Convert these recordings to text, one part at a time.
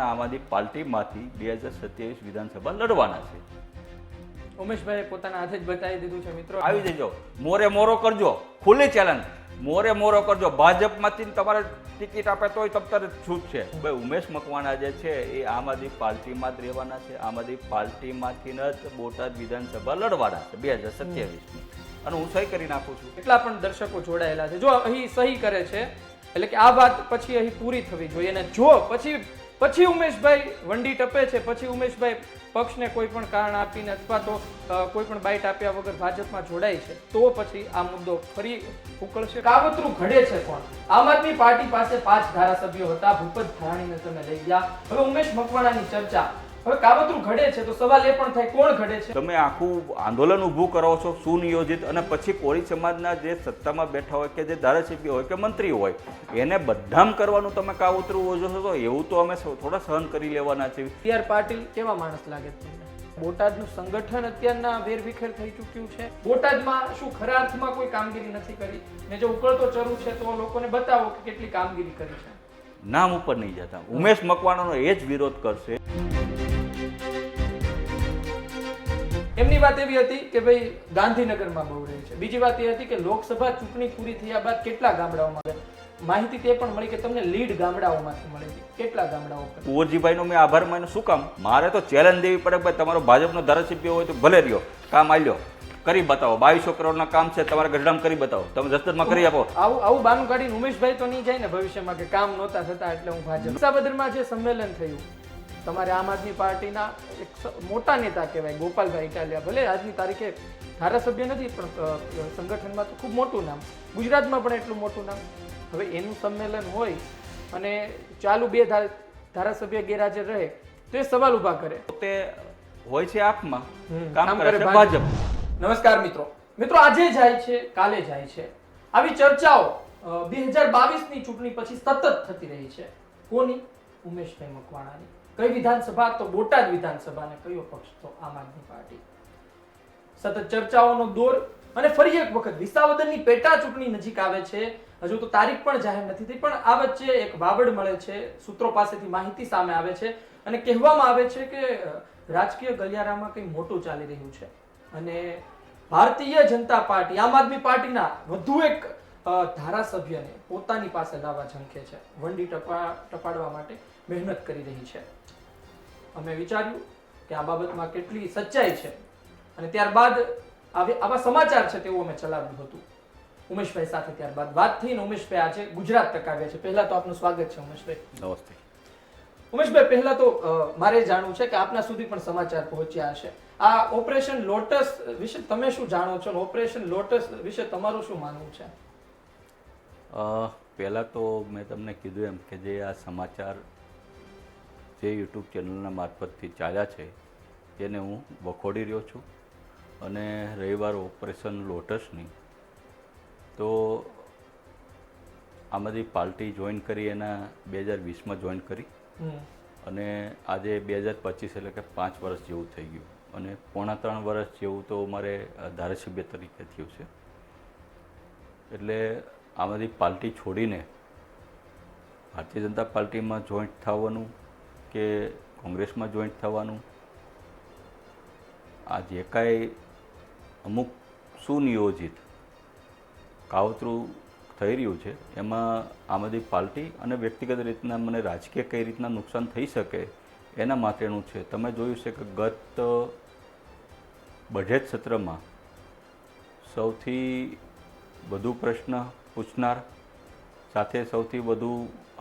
મકવાણા આમ આદમી પાર્ટીમાંથી 2027 વિધાનસભા લડવાના છે. ઉમેશભાઈ પોતાના હાથે જ બતાવી દીધું છે. મિત્રો આવી જજો, મોરે મોરો કરજો, ખુલ્લી ચેલેન્જ, મોરે મોરો કરજો. ભાજપમાંથી તમારે ટિકિટ આપે તોય તમ છૂટ છે. ભાઈ ઉમેશ મકવાણા જે છે એ આમ આદમી પાર્ટીમાં જ રહેવાના છે. આમ આદમી પાર્ટીમાંથી જ બોટાદ વિધાનસભા લડવાના છે 2027ની. અને હું સહી કરી નાખું છું. કેટલા પણ દર્શકો જોડાયેલા છે, જો અહીં સહી કરે છે એટલે કે આ વાત પછી અહીં પૂરી થવી જોઈએ. અને જો પછી ઉમેશભાઈ વંડી ટપે છે, પછી ઉમેશભાઈ પક્ષને કોઈ પણ કારણ આપીને અથવા તો કોઈ પણ બાઇટ આપ્યા વગર ભાજપમાં જોડાય છે, તો પછી આ મુદ્દો ફરી ઉકળશે. કાવતરું ઘડે છે કોણ? આમ આદમી પાર્ટી પાસે 5 ધારાસભ્યો હતા, ભૂપત ભાયાણીને તમે લઈ ગયા. હવે ઉમેશ મકવાણાની ચર્ચા. હવે કાવતરું ઘડે છે તો સવાલ એ પણ થાય કોણ ઘડે છે? તમે આખું આંદોલન ઊભું કરો છો સુનિયોજિત, અને પછી કોળી સમાજના જે સત્તામાં બેઠા હોય કે જે ધારાસભ્ય હોય કે મંત્રી હોય એને બદનામ કરવાનું તમે કાવતરું ઓછો છો, એવું તો અમે થોડા સહન કરી લેવાના છે. સીઆર પાટીલ કેવા માણસ લાગે તમને? બોટાદનું સંગઠન અત્યારના વેરવિખેર થઈ ચૂક્યું છે. બોટાદમાં શું ખરા અર્થમાં કોઈ કામગીરી નથી કરી? ને જો ઉકળતો ચરુ છે તો લોકોને બતાવો કે કેટલી કામગીરી કરી છે. નામ ઉપર નહીં જતા. ઉમેશ મકવાણાનો એ જ વિરોધ કરશે. એમની વાત એવી હતી કે ભાઈ ગાંધીનગરમાં બહુ રહી છે. બીજી વાત એ હતી કે લોકસભા ચૂંટણી પૂરી થયા બાદ કેટલા ગામડાઓમાં ગયા. માહિતી તે પણ મળી કે તમને લીડ ગામડાઓમાંથી મળી હતી. કેટલા ગામડાઓ પર? કુંવરજીભાઈનો મેં આભાર માન્યો. શું કામ? મારે તો ચેલેન્જ દેવી પડે. ભાઈ તમારો ભાજપનો ધારાસભ્ય હોય તો ભલે રહ્યો, કામ આલ્યો, કરી બતાવો. 2200 કરોડના કામ છે, તમારે ગઢડામાં કરી બતાવો, તમે જસદણમાં કરી આપો. આવું બાનું કાઢીને ઉમેશભાઈ તો નહીં જાય ને ભવિષ્યમાં કે કામ નહોતા થતા એટલે હું ભાજપ. વિસાવદરમાં જે સંમેલન થયું, તમારે આમ આદમી પાર્ટીના એક મોટા નેતા કહેવાય ગોપાલભાઈ ઇટાલિયા, ભલે આજની તારીખે ધારાસભ્ય નથી પણ સંગઠનમાં તો ખૂબ મોટું નામ, ગુજરાતમાં પણ એટલું મોટું નામ. હવે એનું સંમેલન હોય અને ચાલુ 2 ધારાસભ્ય ગેરહાજર રહે તો એ સવાલ ઉભા કરે. તે હોય છે આંખમાં, કામ કરે છે ભાજપ. નમસ્કાર મિત્રો આજે જાય છે, કાલે જાય છે. આવી ચર્ચાઓ 2022ની ચૂંટણી પછી સતત થતી રહી છે. કોની? ઉમેશભાઈ મકવાણાની. કઈ વિધાનસભા? તો બોટાદ વિધાનસભા. ને કયો પક્ષ? તો આમ આદમી પાર્ટી. સતત ચર્ચાઓનો દોર. અને ફરી એક વખત વિસાવદરની પેટા ચૂંટણી નજીક આવે છે. હજુ તો તારીખ પણ જાહેર નથી થઈ, પણ આ વચ્ચે એક વાવડ મળે છે, સૂત્રો પાસેથી માહિતી સામે આવે છે અને કહેવામાં આવે છે કે રાજકીય ગલિયારામાં કંઈ મોટું ચાલી રહ્યું છે. અને ભારતીય જનતા પાર્ટી આમ આદમી પાર્ટીના વધુ એક ધારાસભ્યને પોતાની પાસે લાવવા ઝંખે છે, વંડી ટપાડવા માટે મહેનત કરી રહી છે. અમે વિચાર્યું કે આ બાબતમાં કેટલી સચ્ચાઈ છે અને ત્યારબાદ આવા સમાચાર છે તેવું અમે ચલાવ્યું હતું ઉમેશભાઈ સાથે. ત્યારબાદ વાત થઈને ઉમેશભાઈ આજે ગુજરાત તક આવ્યા છે. પહેલા તો આપનું સ્વાગત છે ઉમેશભાઈ. નમસ્તે ઉમેશભાઈ, પહેલા તો મારે જાણવું છે કે આપના સુધી પણ સમાચાર પહોંચ્યા હશે. આ ઓપરેશન લોટસ વિશે તમે શું જાણો છો? ઓપરેશન લોટસ વિશે તમારું શું માનવું છે? પહેલાં તો મેં તમને કીધું એમ કે જે આ સમાચાર જે યુટ્યુબ ચેનલના મારફતથી ચાલ્યા છે તેને હું વખોડી રહ્યો છું. અને રવિવાર ઓપરેશન લોટસની, તો આમ આદમી પાર્ટી જોઈન કરી એના 2020માં જોઈન કરી અને આજે 2025 એટલે કે 5 વર્ષ જેવું થઈ ગયું અને 3.5 વર્ષ જેવું તો મારે ધારાસભ્ય તરીકે થયું છે. એટલે આમ આદમી પાર્ટી છોડીને ભારતીય જનતા પાર્ટીમાં જોઈન્ટ થવાનું કે કોંગ્રેસમાં જોઈન્ટ થવાનું, આ જે કાંઈ અમુક સુનિયોજિત કાવતરું થઈ રહ્યું છે એમાં આમ આદમી પાર્ટી અને વ્યક્તિગત રીતના મને રાજકીય કઈ રીતના નુકસાન થઈ શકે એના માટેનું છે. તમે જોયું છે કે ગત બજેટ સત્રમાં સૌથી વધુ પ્રશ્ન પૂછનાર, સાથે સૌથી વધુ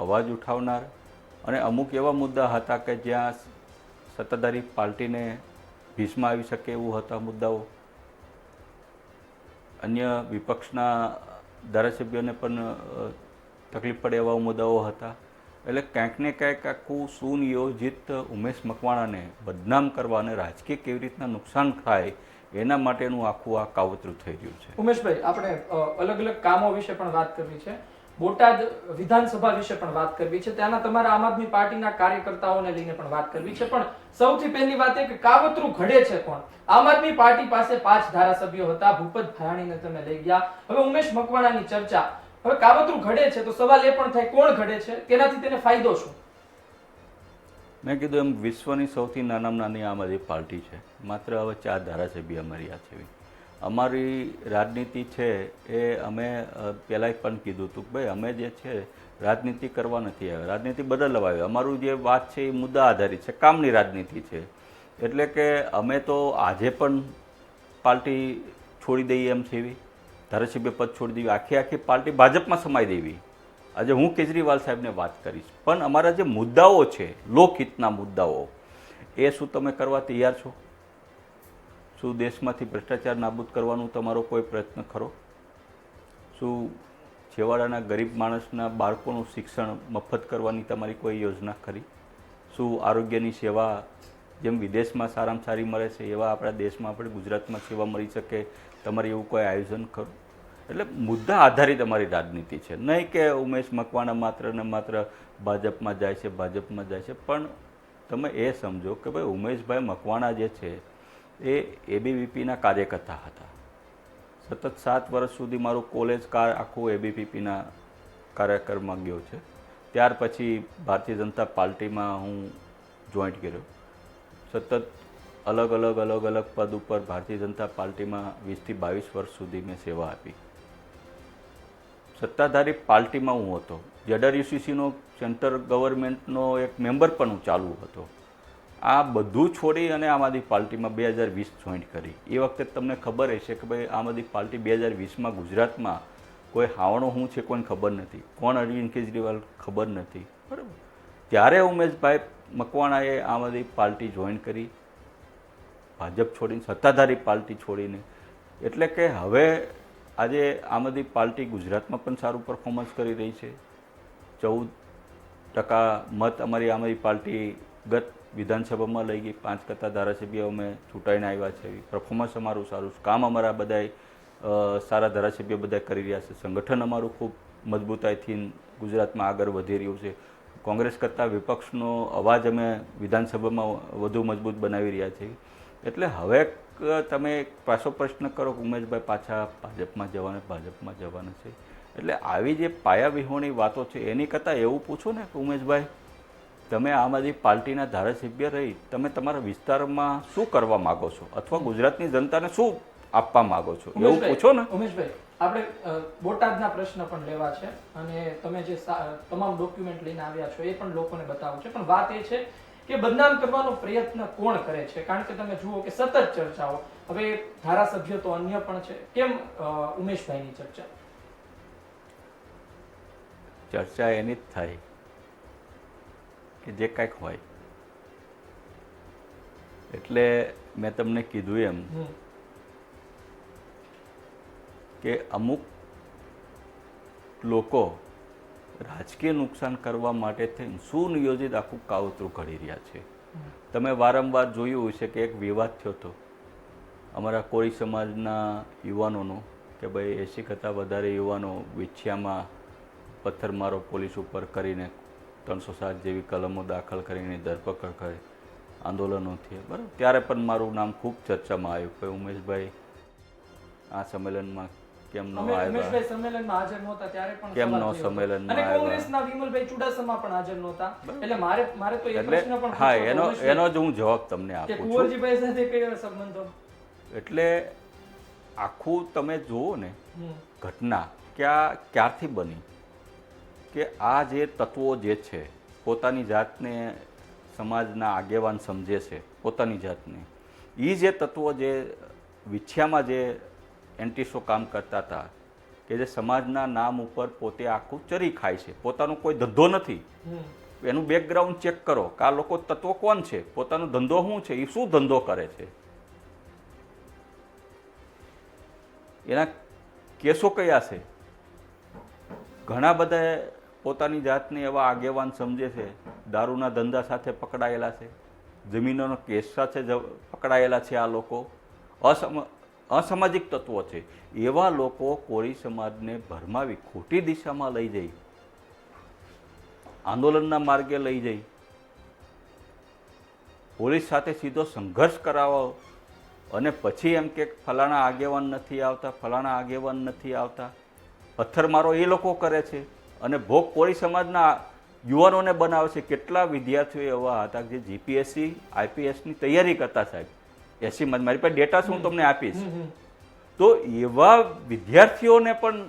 અવાજ ઉઠાવનાર અને અમુક એવા મુદ્દા હતા કે જ્યાં સત્તાધારી પાર્ટીને ભીસમાં આવી શકે એવું હતા મુદ્દાઓ. અન્ય વિપક્ષના ધારાસભ્યોને પણ તકલીફ પડે એવા મુદ્દાઓ હતા. એટલે ક્યાંક ને ક્યાંક આખું સુનિયોજિત ઉમેશ મકવાણાને બદનામ કરવા અને રાજકીય કેવી રીતના નુકસાન થાય એના માટેનું આખું આ કાવતરું થઈ રહ્યું છે. ઉમેશભાઈ, આપણે અલગ અલગ કામો વિશે પણ વાત કરવી છે, બોટાદ વિધાનસભા વિશે પણ વાત કરવી છે, ત્યાંના તમારા આમ આદમી પાર્ટીના કાર્યકર્તાઓને લઈને પણ વાત કરવી છે. પણ સૌથી પહેલી વાત એ કે કાવતરું ઘડે છે કોણ? આમ આદમી પાર્ટી પાસે 5 ધારાસભ્યો હતા, ભૂપત ભાયાણીને તમે લઈ ગયા. હવે ઉમેશ મકવાણાની ચર્ચા. હવે કાવતરું ઘડે છે તો સવાલ એ પણ થાય કોણ ઘડે છે, તેનાથી તેને ફાયદો શું? મેં કીધું એમ વિશ્વની સૌથી નાનામાં નાની આમ આદમી પાર્ટી છે. માત્ર હવે 4 ધારાસભ્ય અમારી આ છે. અમારી રાજનીતિ છે એ અમે પહેલાંય પણ કીધું હતું કે ભાઈ અમે જે છે રાજનીતિ કરવા નથી આવ્યા, રાજનીતિ બદલવા આવ્યા. અમારું જે વાત છે એ મુદ્દા આધારિત છે, કામની રાજનીતિ છે. એટલે કે અમે તો આજે પણ પાર્ટી છોડી દઈએ એમ છે, એવી ધારાસભ્ય પદ છોડી દેવી, આખી પાર્ટી ભાજપમાં સમાઈ દેવી. આજે હું કેજરીવાલ સાહેબને વાત કરીશ, પણ અમારા જે મુદ્દાઓ છે, લોકહિતના મુદ્દાઓ, એ શું તમે કરવા તૈયાર છો? શું દેશમાંથી ભ્રષ્ટાચાર નાબૂદ કરવાનું તમારો કોઈ પ્રયત્ન ખરો? શું છેવાડાના ગરીબ માણસના બાળકોનું શિક્ષણ મફત કરવાની તમારી કોઈ યોજના ખરી? શું આરોગ્યની સેવા જેમ વિદેશમાં સારામાં સારી મળે છે એવા આપણા દેશમાં આપણે ગુજરાતમાં સેવા મળી શકે, તમારે એવું કોઈ આયોજન ખરું? એટલે મુદ્દા આધારિત અમારી રાજનીતિ છે, નહીં કે ઉમેશ મકવાણા માત્ર ને માત્ર ભાજપમાં જાય છે, ભાજપમાં જાય છે. પણ તમે એ સમજો કે ભાઈ ઉમેશભાઈ મકવાણા જે છે એ એબીવીપીના કાર્યકર્તા હતા. સતત 7 વર્ષ સુધી મારું કોલેજ આખું એબીવીપીના કાર્યક્રમમાં ગયો છે. ત્યાર પછી ભારતીય જનતા પાર્ટીમાં હું જોઈન્ટ કર્યો. સતત અલગ અલગ પદ ઉપર ભારતીય જનતા પાર્ટીમાં 20 થી 22 વર્ષ સુધી મેં સેવા આપી. સત્તાધારી પાર્ટીમાં હું હતો. ZRUCCનો સેન્ટર ગવર્મેન્ટનો એક મેમ્બર પણ હું ચાલુ હતો. આ બધું છોડી અને આમ આદમી પાર્ટીમાં 2020 જોઈન્ટ કરી. એ વખતે તમને ખબર હશે કે ભાઈ આમ આદમી પાર્ટી 2020માં ગુજરાતમાં કોઈ હાવણો શું છે કોઈને ખબર નથી, કોણ અરવિંદ કેજરીવાલ ખબર નથી, બરાબર. ત્યારે ઉમેશભાઈ મકવાણાએ આમ આદમી પાર્ટી જોઈન કરી, ભાજપ છોડીને, સત્તાધારી પાર્ટી છોડીને. એટલે કે હવે આજે આમ આદમી પાર્ટી ગુજરાતમાં પણ સારું પરફોર્મન્સ કરી રહી છે. 14% મત અમારી આમ આદમી પાર્ટી ગત વિધાનસભામાં લઈ ગઈ. 5 કરતા ધારાસભ્યો અમે ચૂંટાઈને આવ્યા છે. પરફોર્મન્સ અમારું સારું, કામ અમારા બધાય સારા ધારાસભ્યો બધા કરી રહ્યા છે. સંગઠન અમારું ખૂબ મજબૂતાઈથી ગુજરાતમાં આગળ વધી રહ્યું છે. કોંગ્રેસ કરતાં વિપક્ષનો અવાજ અમે વિધાનસભામાં વધુ મજબૂત બનાવી રહ્યા છીએ. એટલે હવે તમે પાછો પ્રશ્ન કરો કે ઉમેશભાઈ પાછા ભાજપમાં જવાના છે. એટલે આવી જે પાયાવિહોણી વાતો છે એની કરતાં એવું પૂછો ને કે ઉમેશભાઈ, તમે આમ આદમી પાર્ટીના ધારાસભ્ય રહી તમે તમારા વિસ્તારમાં શું કરવા માગો છો, અથવા ગુજરાતની જનતાને શું આપવા માગો છો, એવું પૂછો ને. ઉમેશભાઈ, આપણે બોટાદના પ્રશ્ન પણ લેવા છે અને તમે જે તમામ ડોક્યુમેન્ટ લઈને આવ્યા છો એ પણ લોકોને બતાવવું છે. પણ વાત એ છે કે બદનામ કરવાનો પ્રયત્ન કોણ કરે છે? કારણ કે તમે જુઓ કે સતત ચર્ચાઓ, હવે ધારાસભ્ય તો અન્ય પણ છે, કેમ ઉમેશભાઈની ચર્ચા એની જ થાય કે જે કાંઈક હોય. એટલે મેં તમને કીધું એમ કે અમુક લોકો રાજકીય નુકસાન કરવા માટે થઈને સુનિયોજિત આખું કાવતરું ઘડી રહ્યા છે. તમે વારંવાર જોયું હશે કે એક વિવાદ થયો હતો અમારા કોળી સમાજના યુવાનોનો કે ભાઈ 80 કરતાં વધારે યુવાનો વિછિયામાં પથ્થરમારો પોલીસ ઉપર કરીને 307 જેવી કલમો દાખલ કરીને ધરપકડ કરી આંદોલનો થયા, બરાબર. ત્યારે પણ મારું નામ ખૂબ ચર્ચામાં આવ્યું કે ઉમેશભાઈ આ સંમેલનમાં કેમ ન આવ્યા, ઉમેશભાઈ સંમેલનમાં હાજર નહોતા ત્યારે પણ કેમ સવાલ ન થયો. સંમેલનમાં અને આવ્યા. કોંગ્રેસના વિમલભાઈ ચુડાસમા પણ હાજર નહોતા. એટલે મારે તો એ પ્રશ્ન પણ હા, પૂછવો હતો એનો જ હું જવાબ તમને કે આપું છું. કુંવરજીભાઈ સાથે કયો સંબંધો? એટલે આખું તમે જુઓ ને ઘટના ક્યારથી બની કે આ જે તત્વો જે છે પોતાની જાતને સમાજના આગેવાન સમજે છે, પોતાની જાતને, એ જે તત્વો જે વિછિયામાં જે એન્ટીસો કામ કરતા હતા કે જે સમાજના નામ ઉપર પોતે આખું ચરી ખાય છે, પોતાનો કોઈ ધંધો નથી, એનું બેકગ્રાઉન્ડ ચેક કરો કે આ લોકો તત્વો કોણ છે, પોતાનો ધંધો શું છે, એ શું ધંધો કરે છે, એના કેસો કયા છે. ઘણા બધા પોતાની જાતને એવા આગેવાન સમજે છે, દારૂના ધંધા સાથે પકડાયેલા છે, જમીનોનો કેસ સાથે પકડાયેલા છે. આ લોકો અસામાજિક તત્વો છે. એવા લોકો કોળી સમાજને ભરમાવી ખોટી દિશામાં લઈ જઈ, આંદોલનના માર્ગે લઈ જઈ, પોલીસ સાથે સીધો સંઘર્ષ કરાવો અને પછી એમ કે ફલાણા આગેવાન નથી આવતા, ફલાણા આગેવાન નથી આવતા. પથ્થરમારો એ લોકો કરે છે અને ભોગ કોળી સમાજના યુવાનોને બનાવે છે. કેટલા વિદ્યાર્થીઓ એવા હતા જે જીપીએસસી આઈપીએસની તૈયારી કરતા સાહેબ 80માં. મારી પાસે ડેટા છે, હું તમને આપીશ. તો એવા વિદ્યાર્થીઓને પણ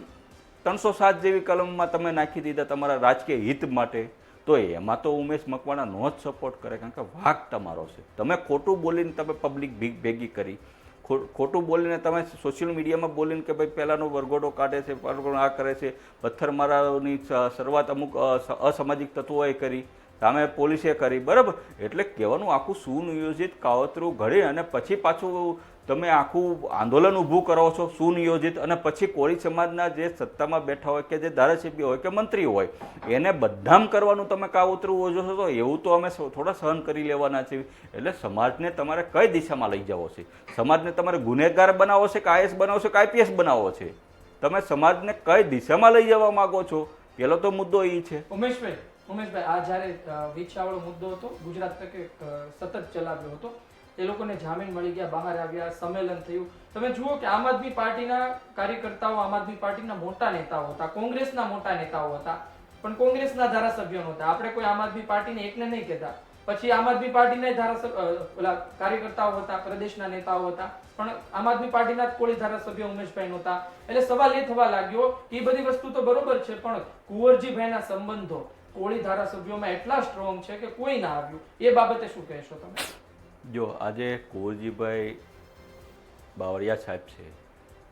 307 જેવી કલમમાં તમે નાખી દીધા તમારા રાજકીય હિત માટે. તો એમાં તો ઉમેશ મકવાણા નો જ સપોર્ટ કરે, કારણ કે વાંક તમારો છે. તમે ખોટું બોલીને તમે પબ્લિક ભેગી કરી, ખોટું બોલીને તમે સોશિયલ મીડિયામાં બોલીને કે ભાઈ પહેલાંનો વરઘોડો કાઢે છે, આ કરે છે, પથ્થરમારાની શરૂઆત અમુક અસામાજિક તત્વોએ કરી, સામે પોલીસે કરી, બરાબર. એટલે કહેવાનું આખું સુનિયોજિત કાવતરું ઘડી અને પછી પાછું તમે આખું આંદોલન ઊભું કરો છો સુનિયોજિત, અને પછી કોળી સમાજના જે સત્તામાં બેઠા હોય કે જે ધારાસભ્ય હોય કે મંત્રી હોય એને બદનામ કરવાનું તમે કાવતરું ઓછો છો. તો એવું તો અમે થોડા સહન કરી લેવાના છીએ. એટલે સમાજને તમારે કઈ દિશામાં લઈ જવો છે? સમાજને તમારે ગુનેગાર બનાવો છે કે આઈએસ બનાવો છે કે આઈપીએસ બનાવવો છે? તમે સમાજને કઈ દિશામાં લઈ જવા માંગો છો? પેલો તો મુદ્દો એ છે. ઉમેશભાઈ, આ જ્યારે વીછાવાળો મુદ્દો હતો, ગુજરાત તકે સતત ચલાવ્યો હતો, એ લોકોને જામીન મળી ગયા, બહાર આવ્યા, સંમેલન થયું. તમે જુઓ કે આમ આદમી પાર્ટીના કાર્યકર્તાઓ, આમ આદમી પાર્ટીના મોટા નેતાઓ હતા, કોંગ્રેસના મોટા નેતાઓ હતા, પણ કોંગ્રેસના ધારાસભ્યો નહોતા. આપણે કોઈ આમ આદમી પાર્ટીને એકને નહીં કહેતા. પછી આમ આદમી પાર્ટીના ધારાસભ્ય કાર્યકર્તાઓ હતા, પ્રદેશના નેતાઓ હતા, પણ આમ આદમી પાર્ટીના કોળી ધારાસભ્ય ઉમેશભાઈ નહોતા. એટલે સવાલ એ થવા લાગ્યો કે એ બધી વસ્તુ તો બરોબર છે, પણ કુંવરજીભાઈના સંબંધો કોળી ધારાસભ્યોમાં એટલા સ્ટ્રોંગ છે કે કોઈ ના આવ્યું. એ બાબતે શું કહેશો તમે? જો આજે કુંવરજીભાઈ બાવળિયા સાહેબ છે,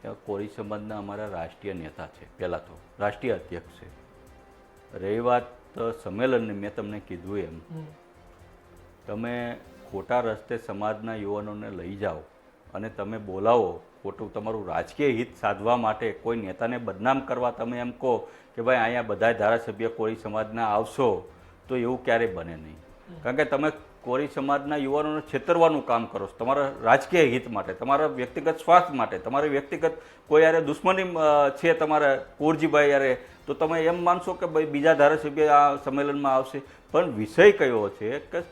એ કોળી સમાજના અમારા રાષ્ટ્રીય નેતા છે, પહેલાં તો રાષ્ટ્રીય અધ્યક્ષ છે. રહી વાત સંમેલનની, મેં તમને કીધું એમ, તમે ખોટા રસ્તે સમાજના યુવાનોને લઈ જાઓ અને તમે બોલાવો ખોટું તમારું રાજકીય હિત સાધવા માટે, કોઈ નેતાને બદનામ કરવા તમે એમ કહો કે ભાઈ અહીંયા બધા ધારાસભ્ય કોળી સમાજના આવશો, તો એવું ક્યારેય બને નહીં. કારણ કે તમે કોળી સમાજના યુવાનોને છેતરવાનું કામ કરો છો તમારા રાજકીય હિત માટે, તમારા વ્યક્તિગત સ્વાર્થ માટે, તમારી વ્યક્તિગત કોઈ યારે દુશ્મની છે તમારા કુંવરજીભાઈ યારે, તો તમે એમ માનશો કે ભાઈ બીજા ધારાસભ્ય આ સંમેલનમાં આવશે. પણ વિષય કયો છે કે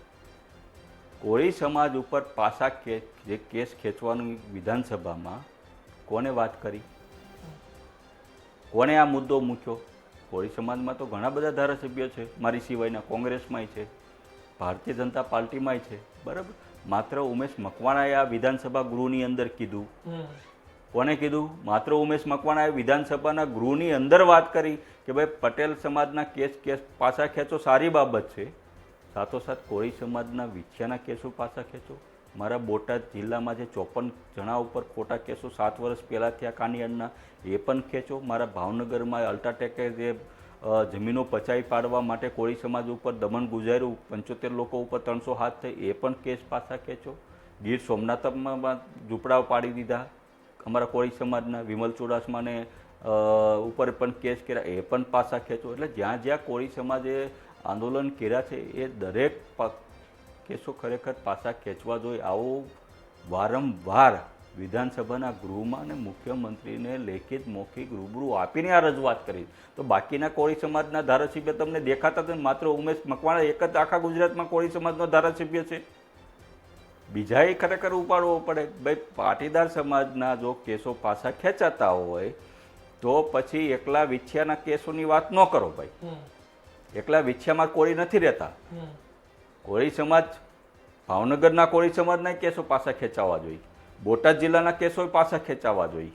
કોળી સમાજ ઉપર પાછા જે કેસ ખેંચવાનું વિધાનસભામાં કોને વાત કરી, કોને આ મુદ્દો મૂક્યો? કોળી સમાજમાં તો ઘણા બધા ધારાસભ્યો છે, મારી સિવાયના કોંગ્રેસમાંય છે, ભારતીય જનતા પાર્ટીમાંય છે, બરાબર. માત્ર ઉમેશ મકવાણાએ આ વિધાનસભા ગૃહની અંદર કીધું. કોને કીધું? માત્ર ઉમેશ મકવાણાએ વિધાનસભાના ગૃહની અંદર વાત કરી કે ભાઈ પટેલ સમાજના કેસ પાછા ખેંચો, સારી બાબત છે. સાથોસાથ કોળી સમાજના વિછિયાના કેસો પાછા ખેંચો. મારા બોટાદ જિલ્લામાં જે 54 જણા ઉપર ખોટા કેસો 7 વર્ષ પહેલાં થયા કાનિયનના, એ પણ ખેંચો. મારા ભાવનગરમાં અલ્ટ્રાટેકે જે જમીનો પચાવી પાડવા માટે કોળી સમાજ ઉપર દમન ગુજાર્યું, 75 લોકો ઉપર 300 હાથ થઈ, એ પણ કેસ પાછા ખેંચો. ગીર સોમનાથમાં ઝૂંપડાઓ પાડી દીધા અમારા કોળી સમાજના, વિમલ ચુડાસમાને ઉપર પણ કેસ કર્યા, એ પણ પાછા ખેંચો. એટલે જ્યાં જ્યાં કોળી સમાજે આંદોલન કર્યા છે એ દરેક કેસો ખરેખર પાછા ખેંચવા જોઈએ. આવો વારંવાર વિધાનસભાના ગૃહમાં અને મુખ્યમંત્રીને લેખિત મૌખિક રૂબરૂ આપીને આ રજૂઆત કરી. તો બાકીના કોળી સમાજના ધારાસભ્ય તમને દેખાતા હતા? માત્ર ઉમેશ મકવાણા એક જ આખા ગુજરાતમાં કોળી સમાજનો ધારાસભ્ય છે. બીજાએ ખરેખર ઉપાડવો પડે. ભાઈ પાટીદાર સમાજના જો કેસો પાછા ખેંચાતા હોય તો પછી એકલા વિછિયાના કેસોની વાત ન કરો ભાઈ. એકલા વિછિયામાં કોળી નથી રહેતા. કોળી સમાજ, ભાવનગરના કોળી સમાજના કેસો પાછા ખેંચાવા જોઈએ, બોટાદ જિલ્લાના કેસો પાછા ખેંચાવા જોઈએ,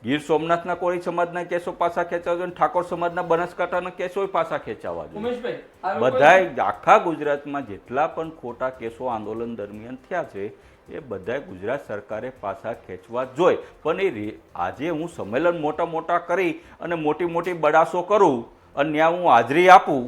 ગીર સોમનાથના કોળી સમાજના કેસો પાછા ખેંચાવા જોઈએ, ઠાકોર સમાજના બનાસકાંઠાના કેસો પાછા ખેંચાવા જોઈએ. બધાય આખા ગુજરાતમાં જેટલા પણ ખોટા કેસો આંદોલન દરમિયાન થયા છે એ બધાય ગુજરાત સરકારે પાછા ખેંચવા જોઈએ. પણ એ આજે હું સંમેલન મોટા કરી અને મોટી બડાસો કરું અને ત્યાં હું હાજરી આપું,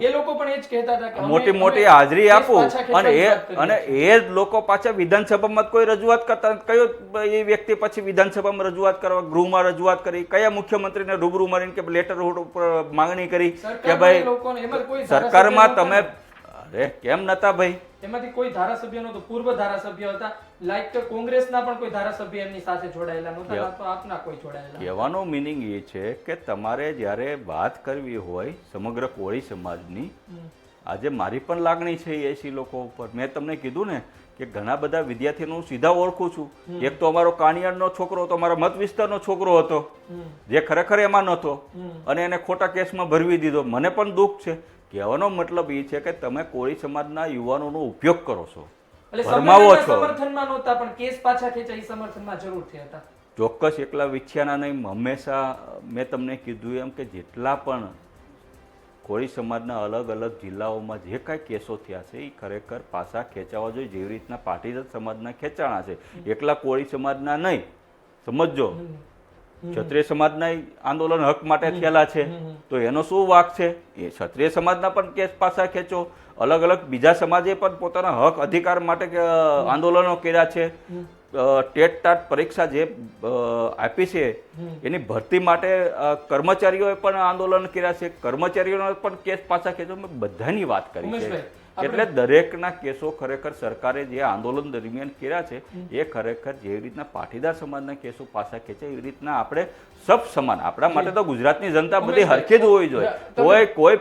એ લોકો પણ એ જ કહેતા હતા કે મોટી હાજરી આપું, અને એ જ લોકો પાછા વિધાનસભામાં કોઈ રજૂઆત કરતા, કયો એ વ્યક્તિ પછી વિધાનસભામાં રજૂઆત કરવા, ગૃહમાં રજૂઆત કરી, કયા મુખ્યમંત્રીને રૂબરૂ મળીને કે લેટર ઉપર માંગણી કરી કે ભાઈ સરકારમાં તમે, અરે કેમ નતા ભાઈ? એમાંથી કોઈ ધારાસભ્ય નહોતો, પૂર્વ ધારાસભ્ય હતા, લાઈક કે કોંગ્રેસના પણ કોઈ ધારાસભ્ય એમની સાથે જોડાયેલા નહોતા, તો આપના કોઈ જોડાયેલા. કહેવાનો મીનિંગ એ છે કે તમારે જ્યારે વાત કરવી હોય સમગ્ર કોળી સમાજની, આજે મારી પણ લાગણી છે 80 લોકો ઉપર. મેં તમને કીધું ને કે ઘણા બધા વિદ્યાર્થીઓને હું સીધા ઓળખું છું. એક તો અમારો કાણિયારનો છોકરો હતો, અમારા મત વિસ્તારનો છોકરો હતો, જે ખરેખર એમાં નહોતો અને એને ખોટા કેસમાં ભરવી દીધો. મને પણ દુઃખ છે. કહેવાનો મતલબ એ છે કે તમે કોળી સમાજના યુવાનોનો ઉપયોગ કરો છો, ભરમાવો છો. સમર્થનમાં નહોતા પણ કેસ પાછા ખેંચાય એ સમર્થનમાં જરૂરથી હતા. ચોક્કસ એકલા વિછ્યાના નહીં. હંમેશા મેં તમને કીધું એમ કે જેટલા પણ કોળી સમાજના અલગ અલગ જિલ્લાઓમાં જે કાંઈ કેસો થયા છે એ ખરેખર પાછા ખેંચાવા જોઈએ, જેવી રીતના પાટીદાર સમાજના ખેંચાણા છે. એકલા કોળી સમાજના નહીં, સમજો ક્ષત્રિય સમાજના આંદોલન હક માટે થયેલા છે, તો એનો શું વાંક છે? એ ક્ષત્રિય સમાજના પણ કેસ પાછા ખેંચો. અલગ અલગ બીજા સમાજે પણ પોતાના હક અધિકાર માટે આંદોલનો કર્યા છે. ટેટ ટાટ પરીક્ષા જે આપી છે એની ભરતી માટે કર્મચારીઓએ પણ આંદોલન કર્યા છે. કર્મચારીઓનો પણ કેસ પાછા ખેંચો. મેં બધાની વાત કરી છે. એટલે દરેકના કેસો ખરેખર સરકારે જે આંદોલન દરમિયાન કર્યા છે એ ખરેખર જેવી રીતના પાટીદાર સમાજના કેસો પાછા ખેંચે એવી રીતના આપણે સબ સમાન, આપણા માટે તો ગુજરાતની જનતા બધી હરખી જ હોવી જોઈએ. કોઈ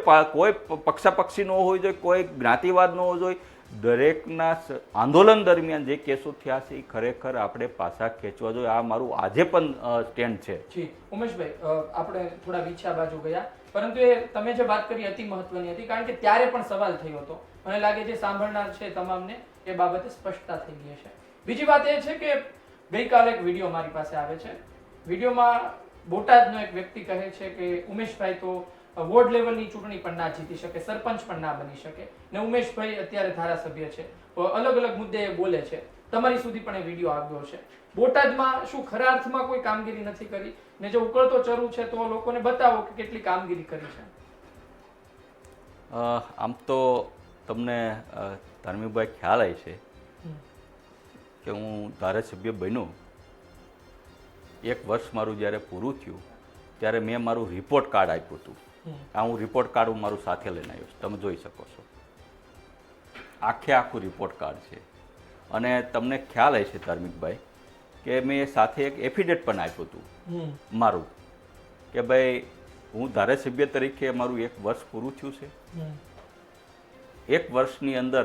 પક્ષાપક્ષી ન હોવી જોઈએ, કોઈ જ્ઞાતિવાદ ન હોવો જોઈએ. દરેકના આંદોલન દરમિયાન જે કેસો થયા છે એ ખરેખર આપણે પાછા ખેંચવા જોઈએ. આ મારું આજે પણ સ્ટેન્ડ છે. જી ઉમેશભાઈ, આપણે થોડા વિછા બાજુ ગયા, પરંતુ એ તમે જે વાત કરી અતિ મહત્વની હતી, કારણ કે ત્યારે પણ સવાલ થયો હતો. મને લાગે છે સાંભળનાર છે તમામને એ બાબતે સ્પષ્ટતા થઈ ગઈ છે. બીજી વાત એ છે કે ગઈકાલે એક વિડીયો મારી પાસે આવે છે. વિડીયોમાં બોટાદનો એક વ્યક્તિ કહે છે કે ઉમેશભાઈ તો વોર્ડ લેવલની ચૂંટણી પણ ના જીતી શકે, સરપંચ પણ ના બની શકે, ને ઉમેશભાઈ અત્યારે ધારાસભ્ય છે, અલગ અલગ મુદ્દે એ બોલે છે. તમારી સુધી પણ એ વિડીયો આવ્યો છે. બોટાદમાં શું ખરા અર્થમાં કોઈ કામગીરી નથી કરી? ને જો ઉકળતો ચરુ છે તો લોકોને બતાવો કે કેટલી કામગીરી કરી છે. આમ તો તમને ધાર્મિકભાઈ ખ્યાલ આવે છે કે હું ધારાસભ્ય બન્યો, એક વર્ષ મારું જ્યારે પૂરું થયું ત્યારે મેં મારું રિપોર્ટ કાર્ડ આપ્યું હતું. આ હું રિપોર્ટ કાર્ડ હું મારું સાથે લઈને આવ્યો છું, તમે જોઈ શકો છો. આખું રિપોર્ટ કાર્ડ છે. અને તમને ખ્યાલ હશે ધાર્મિકભાઈ કે મેં સાથે એક એફિડેવિટ પણ આપ્યું હતું મારું, કે ભાઈ હું ધારાસભ્ય તરીકે મારું એક વર્ષ પૂરું થયું છે. એક વર્ષની અંદર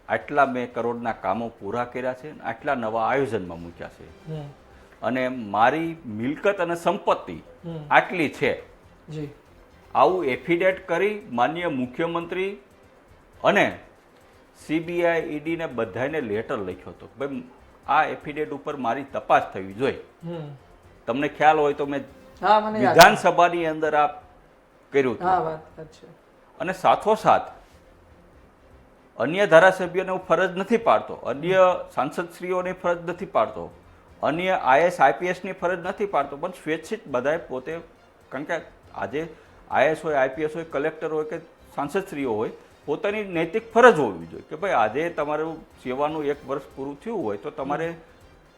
આટલા મેં કરોડના કામો પૂરા કર્યા છે, આટલા નવા આયોજનમાં મૂક્યા છે, અને મારી મિલકત અને સંપત્તિ આટલી છે. આવું એફિડેવિટ કરી માનનીય મુખ્યમંત્રી અને CBI ED ને બધાને લેટર લખ્યો હતો. ભાઈ આ એફિડેવિટ ઉપર મારી તપાસ થવી જોઈએ. તમને ખ્યાલ હોય તો મેં વિધાનસભાની અંદર આ કર્યું હતું. અને સાથોસાથ અન્ય ધારાસભ્યોને હું ફરજ નથી પાડતો, અન્ય સાંસદશ્રીઓની ફરજ નથી પાડતો, અન્ય IAS IPS ની ફરજ નથી પાડતો, પણ સ્વેચ્છિત બધાએ પોતે, કારણ કે આજે IAS હોય, IPS હોય, કલેક્ટર હોય કે સાંસદશ્રીઓ હોય, પોતાની નૈતિક ફરજ હોવી જોઈએ કે ભાઈ આજે તમારું સેવાનું એક વર્ષ પૂરું થયું હોય તો તમારે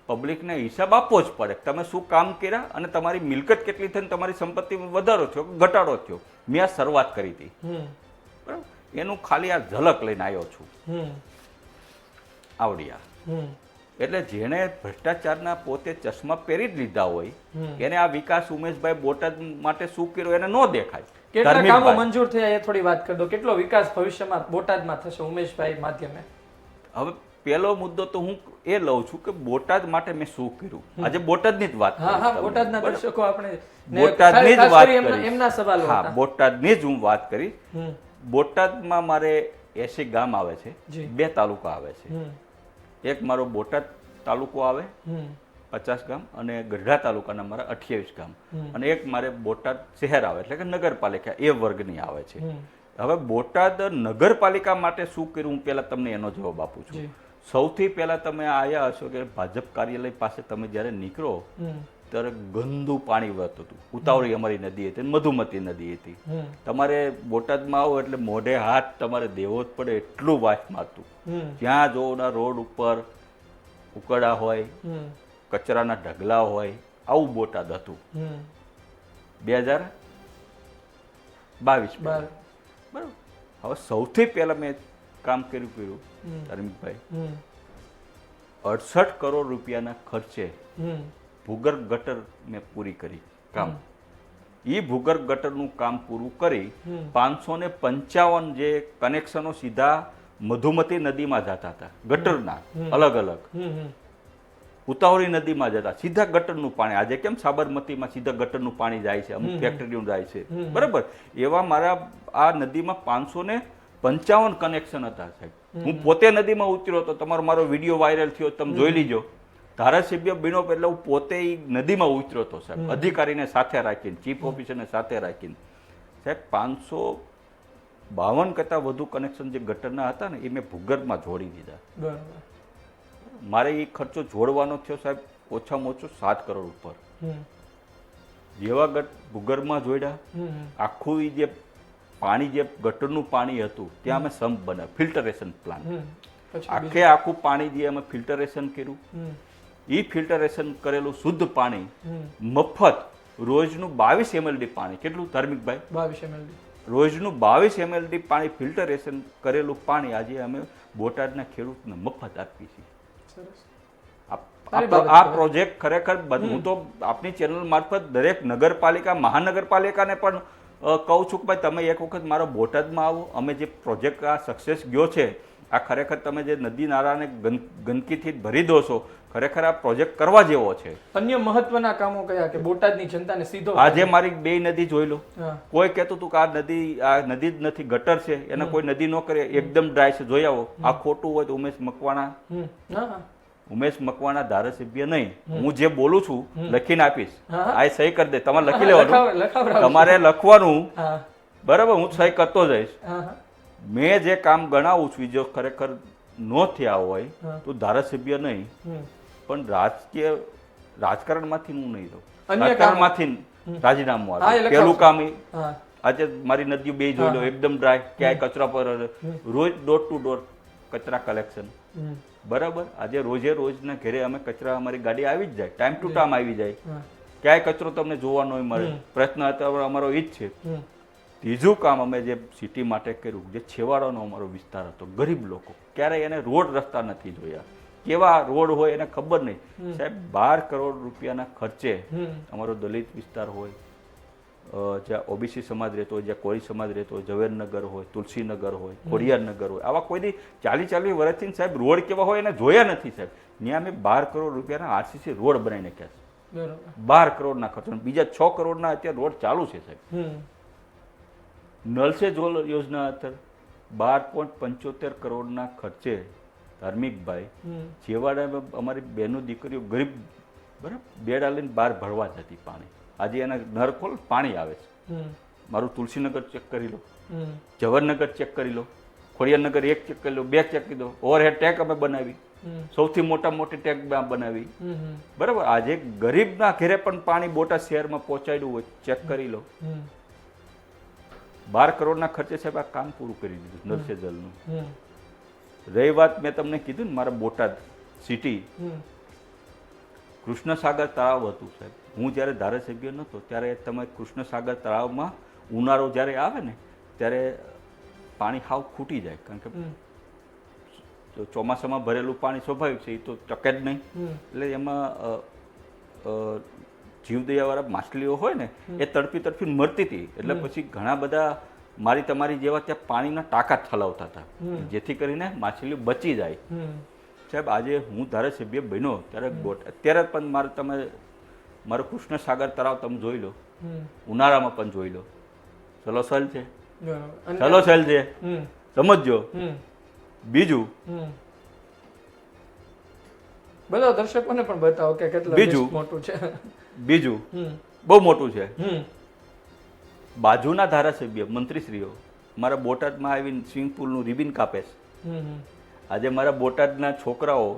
પબ્લિકને હિસાબ આપવો જ પડે. તમે શું કામ કર્યા અને તમારી મિલકત કેટલી થઈ, તમારી સંપત્તિમાં વધારો થયો કે ઘટાડો થયો. મેં આ શરૂઆત કરી હતી, બરાબર. એનું ખાલી આ ઝલક લઈને આવ્યો છું આવડિયા. એટલે જેણે ભ્રષ્ટાચારના પોતે ચશ્મા પહેરી જ લીધા હોય એને આ વિકાસ ઉમેશભાઈ બોટાદ માટે શું કર્યું એને ન દેખાય. કેટલા કામો મંજૂર થયા એ થોડી વાત કરી દો. કેટલો વિકાસ ભવિષ્યમાં બોટાદમાં થશે ઉમેશભાઈ માધ્યમે? હવે પહેલો મુદ્દો તો હું એ લઉં છું કે બોટાદ માટે મેં શું કર્યું. આજે બોટાદની જ વાત કરીશ. બોટાદના દર્શકો આપણે બોટાદની જ વાત કરીશ. એમના સવાલો હા, બોટાદની જ હું વાત કરીશ. બોટાદમાં મારે 80 ગામ આવે છે, 2 તાલુકા આવે છે. એક મારો બોટાદ તાલુકો આવે 50 ગામ, અને ગઢડા તાલુકાના મારા 28 ગામ, અને એક મારે બોટાદ શહેર આવે એટલે કે નગરપાલિકા એ વર્ગની આવે છે. હવે બોટાદ નગરપાલિકા માટે શું કર્યું હું પહેલા તમને એનો જવાબ આપું છું. સૌથી પહેલા તમે આયા હશો કે ભાજપ કાર્યાલય પાસે તમે જ્યારે નીકળો ત્યારે ગંદુ પાણી વહેતું હતું. ઉતાવળી અમારી નદી હતી, મધુમતી નદી હતી. તમારે બોટાદમાં આવો એટલે મોઢે હાથ તમારે દેવો જ પડે એટલું વાસ મારતું. જ્યાં જોના રોડ ઉપર ઉકળા હોય, કચરાના ઢગલા હોય, આવું બોટાદ હતું 2022 બરાબર. હવે સૌથી પહેલા મેં કામ કર્યું ધાર્મિકભાઈ, 68 કરોડ રૂપિયાના ખર્ચે ભૂગર્ભ ગટર મેં પૂરી કરી કામ. એ ભૂગર્ભ ગટરનું કામ પૂરું કરી 555 જે કનેક્શનો સીધા મધુમતી નદીમાં જતા હતા, ગટરના અલગ અલગ. ઉતાવળી નદીમાં જતા સીધા ગટરનું પાણી, આજે કેમ સાબરમતીમાં સીધા ગટરનું પાણી જાય છે, અમુક ફેક્ટરીનું જાય છે, બરાબર, એવા મારા આ નદીમાં 555 કનેક્શન હતા સાહેબ. હું પોતે નદીમાં ઉતર્યો હતો, તમારો મારો વિડીયો વાયરલ થયો, તમે જોઈ લીજો. ધારાસભ્ય બન્યો એટલે હું પોતે નદીમાં ઉતર્યો હતો સાહેબ, અધિકારીને સાથે રાખીને, ચીફ ઓફિસરને સાથે રાખીને સાહેબ. 552 કરતાં વધુ કનેક્શન જે ગટરના હતા ને એ મેં ભૂગર્ભમાં જોડી દીધા. મારે એ ખર્ચો જોડવાનો થયો સાહેબ ઓછામાં ઓછો 7 કરોડ ઉપર. જેવા ભૂગર્ભમાં જોડ્યા, આખું ઈ જે પાણી, જે ગટરનું પાણી હતું ત્યાં અમે સંપ બનાવ્યો, ફિલ્ટરેશન પ્લાન્ટ. આખું પાણી જે અમે ફિલ્ટરેશન કર્યું, એ ફિલ્ટરેશન કરેલું શુદ્ધ પાણી મફત રોજનું 22 mld પાણી. કેટલું ધાર્મિકભાઈ? 22 mld. રોજનું 22 mld પાણી ફિલ્ટરેશન કરેલું પાણી આજે અમે બોટાદના ખેડૂતને મફત આપીએ છીએ. આ પ્રોજેક્ટ ખરેખર હું તો આપની ચેનલ મારફત દરેક નગરપાલિકા, મહાનગરપાલિકાને પણ કહું છું કે ભાઈ તમે એક વખત મારા બોટાદમાં આવો. અમે જે પ્રોજેક્ટ આ સક્સેસ ગયો છે, આ ખરેખર તમે જે નદી નાળાને ગંદકીથી ભરી દો છો, ખરેખર આ પ્રોજેક્ટ કરવા જેવો છે. અન્ય મહત્વના કામો કયા કે બોટાદની જનતાને સીધો? આજે મારી 2 નદી જોઈ લો. કોઈ કહેતું હતું કે આ નદી જ નથી, ગટર છે, એને કોઈ નદી ન કરે, એકદમ ડ્રાય છે, જોઈ આવો. આ ખોટું હોય તો ઉમેશ મકવાણા ધારાસભ્ય નહીં, હું જે બોલું છું લખીને આપીશ, આ સહી કરી દે, તમારે લખી લેવાનું, તમારે લખવાનું, બરાબર, હું સહી કરતો જઈશ. મેં જે કામ ગણાવું છું જો ખરેખર ન થયા હોય તો ધારાસભ્ય નહીં, પણ રાજકારણમાંથી હું નહીં રહું, રાજકારણમાંથી રાજીનામું આવે. પેલું કામ આજે મારી નદીઓ 2 જોઈ લો, એકદમ ડ્રાય, ક્યાંય કચરા પર, રોજ ડોર ટુ ડોર કચરા કલેક્શન, બરાબર. આજે રોજના ઘરે અમે કચરા, અમારી ગાડી આવી જ જાય, ટાઈમ ટુ ટાઈમ આવી જાય, ક્યાંય કચરો તમને જોવા ન મળે. પ્રશ્ન અમારો એ જ છે. ત્રીજું કામ અમે જે સિટી માટે કર્યું, જે છેવાડાનો અમારો વિસ્તાર હતો, ગરીબ લોકો, ક્યારેય એને રોડ રસ્તા નથી જોયા, કેવા રોડ હોય એને ખબર નહીં સાહેબ. 12 કરોડ રૂપિયાના ખર્ચે અમારો દલિત વિસ્તાર હોય, જ્યાં ઓબીસી સમાજ રહેતો હોય, જ્યાં કોળી સમાજ રહેતો હોય, ઝવેરનગર હોય, તુલસીનગર હોય, ખોડિયારનગર હોય, આવા કોઈ 40 વર્ષથી સાહેબ રોડ કેવા હોય એને જોયા નથી સાહેબ. ત્યાં અમે 12 કરોડ રૂપિયાના આરસીસી રોડ બનાવી નાખ્યા છે. 12 કરોડના ખર્ચો, બીજા 6 કરોડના અત્યારે રોડ ચાલુ છે સાહેબ. નલ સે જલ યોજના અત્યારે 12.75 કરોડના ખર્ચે ધાર્મિકભાઈ છેવાડામાં અમારી બહેનો દીકરીઓ ગરીબ, બરાબર, બેડા લઈને બહાર ભરવા જતી પાણી. આજે એના નળ ખોલ, પાણી આવે છે. મારું તુલસીનગર ચેક કરી લો, ઝવેરનગર ચેક કરી લો, ખોડિયારનગર 1 ચેક કરી લો, 2 ચેક કરી દો. ઓવરહેડ ટેક અમે બનાવી, સૌથી મોટી ટેક બનાવી, બરાબર. આજે ગરીબના ઘરે પણ પાણી બોટાદ શહેરમાં પહોંચાડ્યું હોય, ચેક કરી લો. 12 કરોડના ખર્ચે સાહેબ આ કામ પૂરું કરી દીધું નલ સે જલનું. રહી વાત મેં તમને કીધું ને મારા બોટાદ સિટી, કૃષ્ણસાગર તળાવ હતું સાહેબ. હું જ્યારે ધારાસભ્ય નહોતો ત્યારે તમે કૃષ્ણસાગર તળાવમાં ઉનાળો જ્યારે આવે ને ત્યારે પાણી હાવ ખૂટી જાય, કારણ કે ચોમાસામાં ભરેલું પાણી સ્વાભાવિક છે, એ તો ટકે જ નહીં. એટલે એમાં જીવદયાવાળા માછલીઓ હોય ને એ તડપી મરતી હતી. એટલે પછી ઘણા બધા મારી તમારી જેવા ત્યાં પાણીના ટાંકા ઠલાવતા હતા, જેથી કરીને માછલીઓ બચી જાય સાહેબ. આજે હું ધારાસભ્ય બન્યો ત્યારે અત્યારે પણ મારું કૃષ્ણસાગર તળાવ તમે જોઈ લો, ઉનાળામાં પણ જોઈ લો, સલોસલ છે, સલોસલ છે, સમજજો. બીજું બધા દર્શકોને પણ બતાવો કે કેટલું મોટું છે. બીજું બહુ મોટું છે. બાજુના ધારાસભ્ય મંત્રીશ્રીઓ મારા બોટાદમાં આવીને સ્વિમિંગ પુલનું રિબિન કાપે છે. આજે મારા બોટાદના છોકરાઓ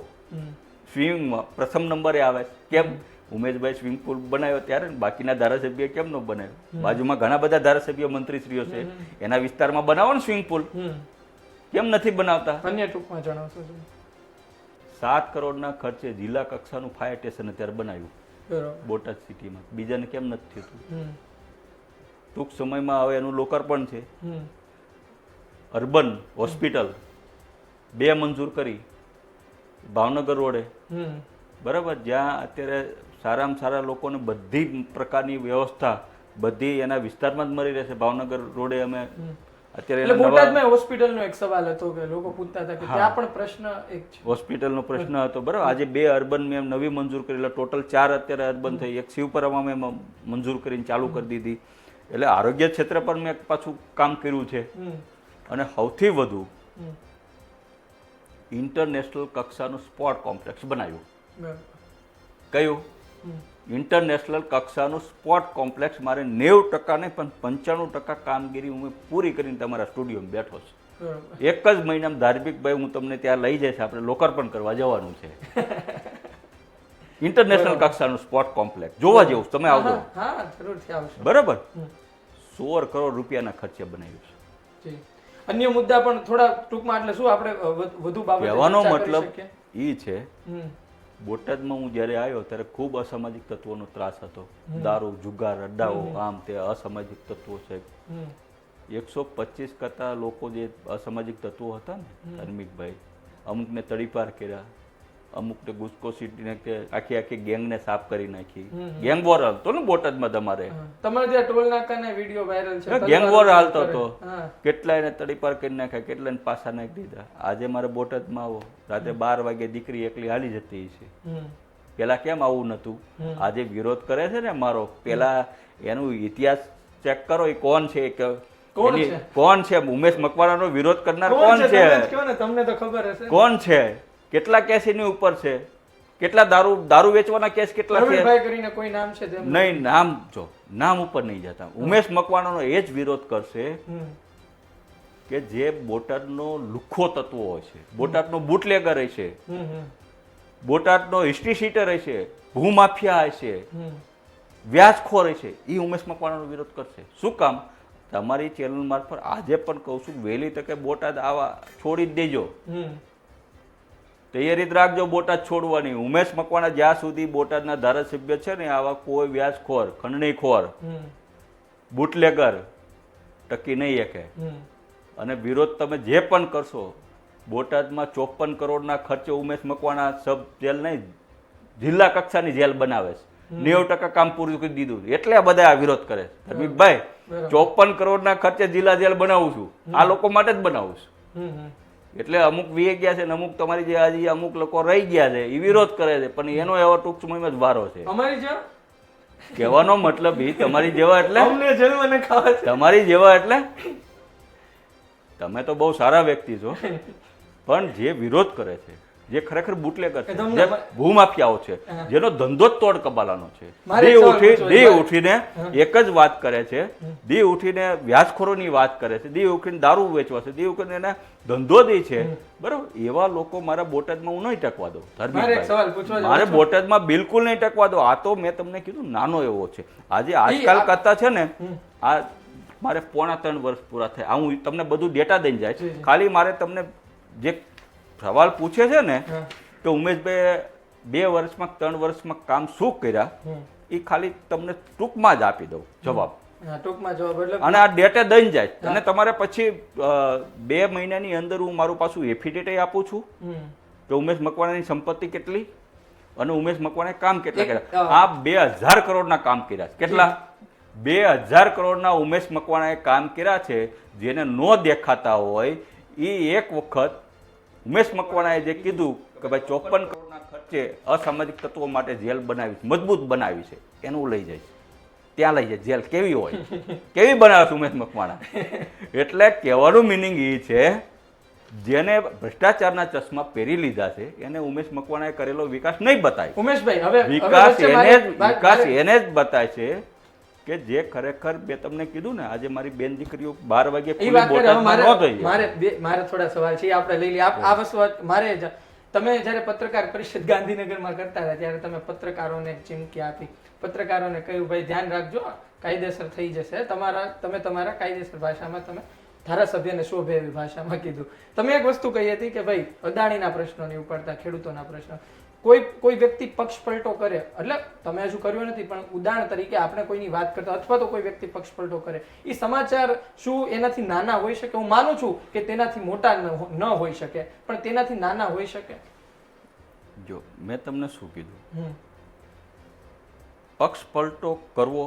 સ્વિમિંગમાં પ્રથમ નંબરે આવે છે. કેમ? ઉમેશભાઈ સ્વિમિંગ પુલ બનાવ્યો ત્યારે, બાકીના ધારાસભ્ય કેમ ન બનાવ્યો? બાજુમાં ઘણા બધા ધારાસભ્ય મંત્રીશ્રીઓ છે, એના વિસ્તારમાં બનાવો ને સ્વિમિંગ પુલ, કેમ નથી બનાવતા? અન્ય ટૂંકમાં જણાવશો. 7 કરોડના ખર્ચે જિલ્લા કક્ષાનું ફાયર સ્ટેશન અત્યારે બનાવ્યું બોટાદ સિટીમાં. બીજાને કેમ નથી થતું? ટૂંક સમયમાં હવે એનું લોકાર્પણ છે. અર્બન હોસ્પિટલ 2 મંજૂર કરી ભાવનગર રોડે, બરાબર, જ્યાં અત્યારે સારામાં સારા લોકોને બધી પ્રકારની વ્યવસ્થા બધી એના વિસ્તારમાં જ મળી રહેશે. ભાવનગર રોડે અમે અત્યારે એટલે એના નવા બોટાદમાં હોસ્પિટલનો એક સવાલ હતો કે લોકો પૂછતા હતા કે ત્યાં પણ પ્રશ્ન એક છે. હોસ્પિટલનો પ્રશ્ન હતો બરાબર. આજે 2 અર્બન મેં નવી મંજૂર કરી, એટલે ટોટલ 4 અત્યારે અર્બન થઈ. એક શિવપરામાં મેં મંજૂર કરીને ચાલુ કરી દીધી. એટલે આરોગ્ય ક્ષેત્રે પણ મેં પાછું કામ કર્યું છે. અને સૌથી વધુ ઇન્ટરનેશનલ કક્ષાનું સ્પોર્ટ કોમ્પ્લેક્સ બનાવ્યું. બરાબર. કયું? ઇન્ટરનેશનલ કક્ષાનું સ્પોર્ટ કોમ્પ્લેક્સ. મારે 90% નહીં પણ 95% કામગીરી હું પૂરી કરીને તમારા સ્ટુડિયોમાં બેઠો છું. બરાબર. એક જ મહિનામાં ધાર્મિકભાઈ હું તમને ત્યાં લઈ જઈશ, આપણે લોકાર્પણ કરવા જવાનું છે. ઇન્ટરનેશનલ કક્ષાનું સ્પોર્ટ કોમ્પ્લેક્સ જોવા જેવું છે, તમે આવજો. હા, જરૂરથી આવશો. બરાબર. 16 કરોડ રૂપિયાના ખર્ચે બનાવ્યું છે. જી. અન્ય મુદ્દા પણ થોડા ટૂંકમાં, એટલે શું આપણે વધુ બાબતે કહેવાનો ચર્ચા કરી મતલબ શકીએ? એ છે, બોટાદમાં હું જ્યારે આવ્યો ત્યારે ખૂબ અસામાજિક તત્વોનો ત્રાસ હતો. દારૂ, જુગાર, અડ્ડાઓ, આમ તે અસામાજિક તત્વો છે. 125 કરતા લોકો જે અસામાજિક તત્વો હતા ને ધાર્મિકભાઈ, અમુકને તડીપાર કર્યા, અમુકને ગુસ્કો સીટીને આખી ગેંગને સાફ કરી નાખી. ગેંગ વોર હાલતો ને બોટાદમાં તમારે ત્યાં ટોલ નાકાના વિડીયો વાયરલ છે. ગેંગ વોર હાલતો હતો. હા. કેટલાયને તડીપાર કરી નાખ્યા, કેટલાયને પાછા નાખી દીધા. આજે મારે બોટાદમાં આવો, રાતે 12 વાગે દીકરી એકલી હાલી જતી છે. પેલા કેમ આવું નતું? આજે વિરોધ કરે છે ને મારો, પેલા એનું ઇતિહાસ ચેક કરો. એ કોણ છે? કોણ છે? ઉમેશ મકવાણાનો વિરોધ કરનાર કોણ છે? તમને તો ખબર હશે. કોણ છે? કેટલા કેસ એની ઉપર છે? કેટલા દારૂ વેચવાના કેસ કેટલા છે? પ્રવીણભાઈ કરીને કોઈ નામ છે તેમ? નહીં, નામ જો નામ ઉપર નહીં જતા. ઉમેશ મકવાણાનો એ જ વિરોધ કરશે કે જે બોટાદનો લુખ્ખો તત્વો હોય છે, બોટાદનો બુટલેગર હશે, બોટાદનો હિસ્ટ્રી સીટર હશે, ભૂમાફિયા હશે, વ્યાજખોર હશે, એ ઉમેશ મકવાણાનો વિરોધ કરશે. શું કામ? તમારી ચેનલ મારફત આજે પણ કહું છું, વહેલી તકે બોટાદ આવા છોડી જ દેજો. તૈયારી જ રાખજો બોટાદ છોડવાની. ઉમેશ મકવાણા જ્યાં સુધી બોટાદના ધારાસભ્ય છે ને, આવા કોઈ વ્યાજખોર, ખંડણીખોર, બુટલેગર ટકી નહીં શકે. અને વિરોધ તમે જે પણ કરશો, બોટાદમાં 54 કરોડના ખર્ચે ઉમેશ મકવાણા સબ જેલ નહીં, જિલ્લા કક્ષાની જેલ બનાવે છે. 90% કામ પૂરું કરી દીધું, એટલે આ બધા આ વિરોધ કરે છે. ધર્મિકભાઈ, 54 કરોડના ખર્ચે જિલ્લા જેલ બનાવું છું, આ લોકો માટે જ બનાવું છું. એટલે અમુક વી ગયા છે ને અમુક તમારી જે હજી અમુક લોકો રહી ગયા છે, એ વિરોધ કરે છે, પણ એનો એવો ટૂંક સમયમાં જ વારો છે. અમારી જેવા કહેવાનો મતલબ એ તમારી જેવા એટલે અમને જન્મને ખાવા છે. તમારી જેવા એટલે તમે તો બહુ સારા વ્યક્તિ છો, પણ જે વિરોધ કરે છે, જે ખરેખર બુટલેગર છે, જે ભૂમાફિયાઓ છે, જેનો ધંધો જ તોડ કબાલાનો છે, દી ઉઠીને એક જ વાત કરે છે, દી ઉઠીને વ્યાજખોરોની વાત કરે છે, દી ઉઠીને દારૂ વેચવા છે, દી ઉઠીને એને ધંધો દે છે. બરાબર, એવા લોકો મારા બોટાદમાં હું નહીં ટકવા દઉં. મારે બોટાદમાં બિલકુલ નહીં ટકવા દો. આ તો મેં તમને કીધું નાનો એવો છે. આજે આજકાલ કરતા છે ને, આ મારે 3.5 વર્ષ પૂરા થાય. હું તમને બધું ડેટા દઈને જાય. ખાલી મારે તમને જે સવાલ પૂછે છે ને કે ઉમેશભાઈ 2 વર્ષમાં 3 વર્ષમાં કામ શું કર્યા, એ ખાલી તમને ટૂંકમાં જ આપી દઉં જવાબ. અને આ ડેટા દઈને જાય. અને તમારે પછી 2 મહિનાની અંદર હું મારું પાછું એફિડેટ આપું છું કે ઉમેશ મકવાણાની સંપત્તિ કેટલી અને ઉમેશ મકવાણાએ કામ કેટલા કર્યા. આ 2000 કરોડના કામ કર્યા છે. કેટલા? 2000 કરોડના ઉમેશ મકવાણાએ કામ કર્યા છે. જેને ન દેખાતા હોય એ એક વખત ઉમેશ મકવાણાએ જે કીધું કે ભાઈ 54 કરોડના ખર્ચે અસામાજિક તત્વો માટે જેલ બનાવી, મજબૂત બનાવી છે, એનું લઈ જાય, ત્યાં લઈ જાય. જેલ કેવી હોય, કેવી બનાવે છે ઉમેશ મકવાણા? એટલે કહેવાનું મિનિંગ એ છે, જેને ભ્રષ્ટાચારના ચશ્મા પહેરી લીધા છે એને ઉમેશ મકવાણાએ કરેલો વિકાસ નહીં બતાય. ઉમેશભાઈ, હવે વિકાસ એને જ બતાય છે કે જે ખરેખર મેં તમને કીધું ને, આજે મારી બેન દીકરીઓ 12 વાગે મારે થોડા સવાલ છે, આપણે લઈ લઈએ. આ વસ્તુ મારે તમે જ્યારે પત્રકાર પરિષદ ગાંધીનગરમાં કરતા હતા ત્યારે તમે પત્રકારોને ચીમકી આપી, પત્રકારોને કહ્યું ભાઈ ધ્યાન રાખજો, કાયદેસર થઈ જશે. તમે તમારા કાયદેસર ભાષામાં તમે ધારાસભ્યને શોભે એવી ભાષામાં કીધું. તમે એક વસ્તુ કહી હતી કે ભાઈ અદાણીના પ્રશ્નો નહીં ઉપાડતા, ખેડૂતોના પ્રશ્નો. કોઈ વ્યક્તિ પક્ષ પલટો કરે, એટલે તમે હજુ કર્યો નથી, પણ ઉદાહરણ તરીકે આપણે કોઈની વાત કરતા અથવા તો કોઈ વ્યક્તિ પક્ષ પલટો કરે, એ સમાચાર શું એનાથી નાના હોઈ શકે? હું માનું છું કે તેનાથી મોટા ન હોઈ શકે, પણ તેનાથી નાના હોઈ શકે. જો મેં તમને શું કીધું, પક્ષ પલટો કરવો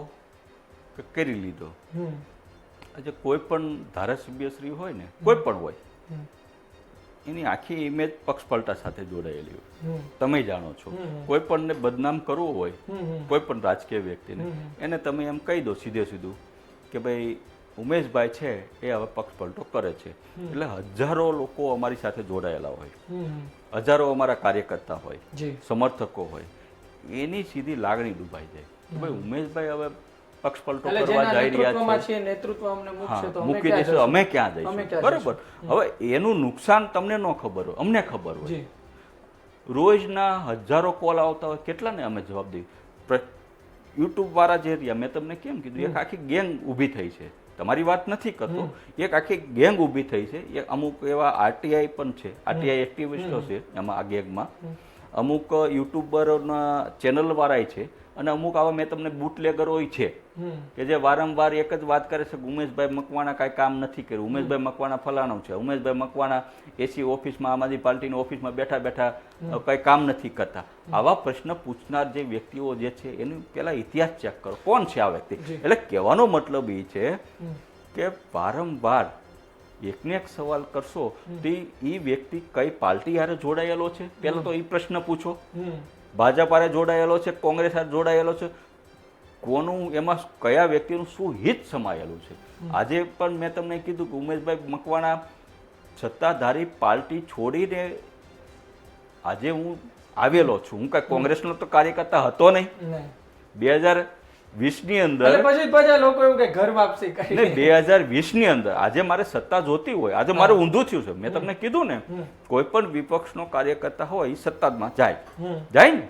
કે કરી લીધો, આજે કોઈ પણ ધારાસભ્યશ્રી હોય ને, કોઈ પણ હોય, એની આખી ઇમેજ પક્ષપલટા સાથે જોડાયેલી હોય. તમે જાણો છો, કોઈ પણને બદનામ કરવું હોય, કોઈ પણ રાજકીય વ્યક્તિને, એને તમે એમ કહી દો સીધે સીધું કે ભાઈ ઉમેશભાઈ છે એ હવે પક્ષપલટો કરે છે, એટલે હજારો લોકો અમારી સાથે જોડાયેલા હોય, હજારો અમારા કાર્યકર્તા હોય, સમર્થકો હોય, એની સીધી લાગણી ડૂબાઈ જાય કે ભાઈ ઉમેશભાઈ હવે પક્ષપલટો કરવા જઈ રહ્યા છે, નેતૃત્વ અમને મૂકશે તો મૂકી દેશે, અમે ક્યાં જઈશું? બરોબર. હવે એનું નુકસાન તમને ન ખબર હોય, અમને ખબર હોય. રોજના હજારો કોલ આવતા હોય, કેટલાને અમે જવાબ દઈએ? યુટ્યુબ વાળા જે રહ્યા, મેં તમને કેમ કીધું, એક આખી ગેંગ ઊભી થઈ છે. તમારી વાત નથી કરતો, એક આખી ગેંગ ઊભી થઈ છે. એક અમુક એવા આરટીઆઈ પણ છે, આરટીઆઈ એક્ટિવિસ્ટો છે એમાં, આ ગેંગમાં અમુક યુટ્યુબરના ચેનલ વાળા છે, અને અમુક આવા મેં તમને બુટલેગરો છે કે જે વારંવાર એક જ વાત કરે છે કે ઉમેશભાઈ મકવાણા કાંઈ કામ નથી કર્યું, ઉમેશભાઈ મકવાણા ફલાણું છે, ઉમેશભાઈ મકવાણા એસી ઓફિસમાં, આમ આદમી પાર્ટીની ઓફિસમાં બેઠા બેઠા કંઈ કામ નથી કરતા. આવા પ્રશ્ન પૂછનાર જે વ્યક્તિઓ જે છે એનું પહેલા ઇતિહાસ ચેક કરો, કોણ છે આ વ્યક્તિ. એટલે કહેવાનો મતલબ એ છે કે વારંવાર એકને એક સવાલ કરશો તો એ વ્યક્તિ કઈ પાર્ટી હારે જોડાયેલો છે, પહેલા તો એ પ્રશ્ન પૂછો. ભાજપ હારે જોડાયેલો છે, કોંગ્રેસ હારે જોડાયેલો છે, કોનું એમાં કયા વ્યક્તિનું શું હિત સમાયેલું છે. આજે પણ મેં તમને કીધું કે ઉમેશભાઈ મકવાણા સત્તાધારી પાર્ટી છોડીને આજે હું આવેલો છું. હું કઈ કોંગ્રેસનો તો કાર્યકર્તા હતો નહીં. 2020ની અંદર પછી લોકો એવું કે ઘર વાપસી કરી, 2020ની અંદર આજે મારે સત્તા જોતી હોય, આજે મારે ઊંધું થયું છે. મેં તમને કીધું ને, કોઈ પણ વિપક્ષનો કાર્યકર્તા હોય એ સત્તામાં જાય ને.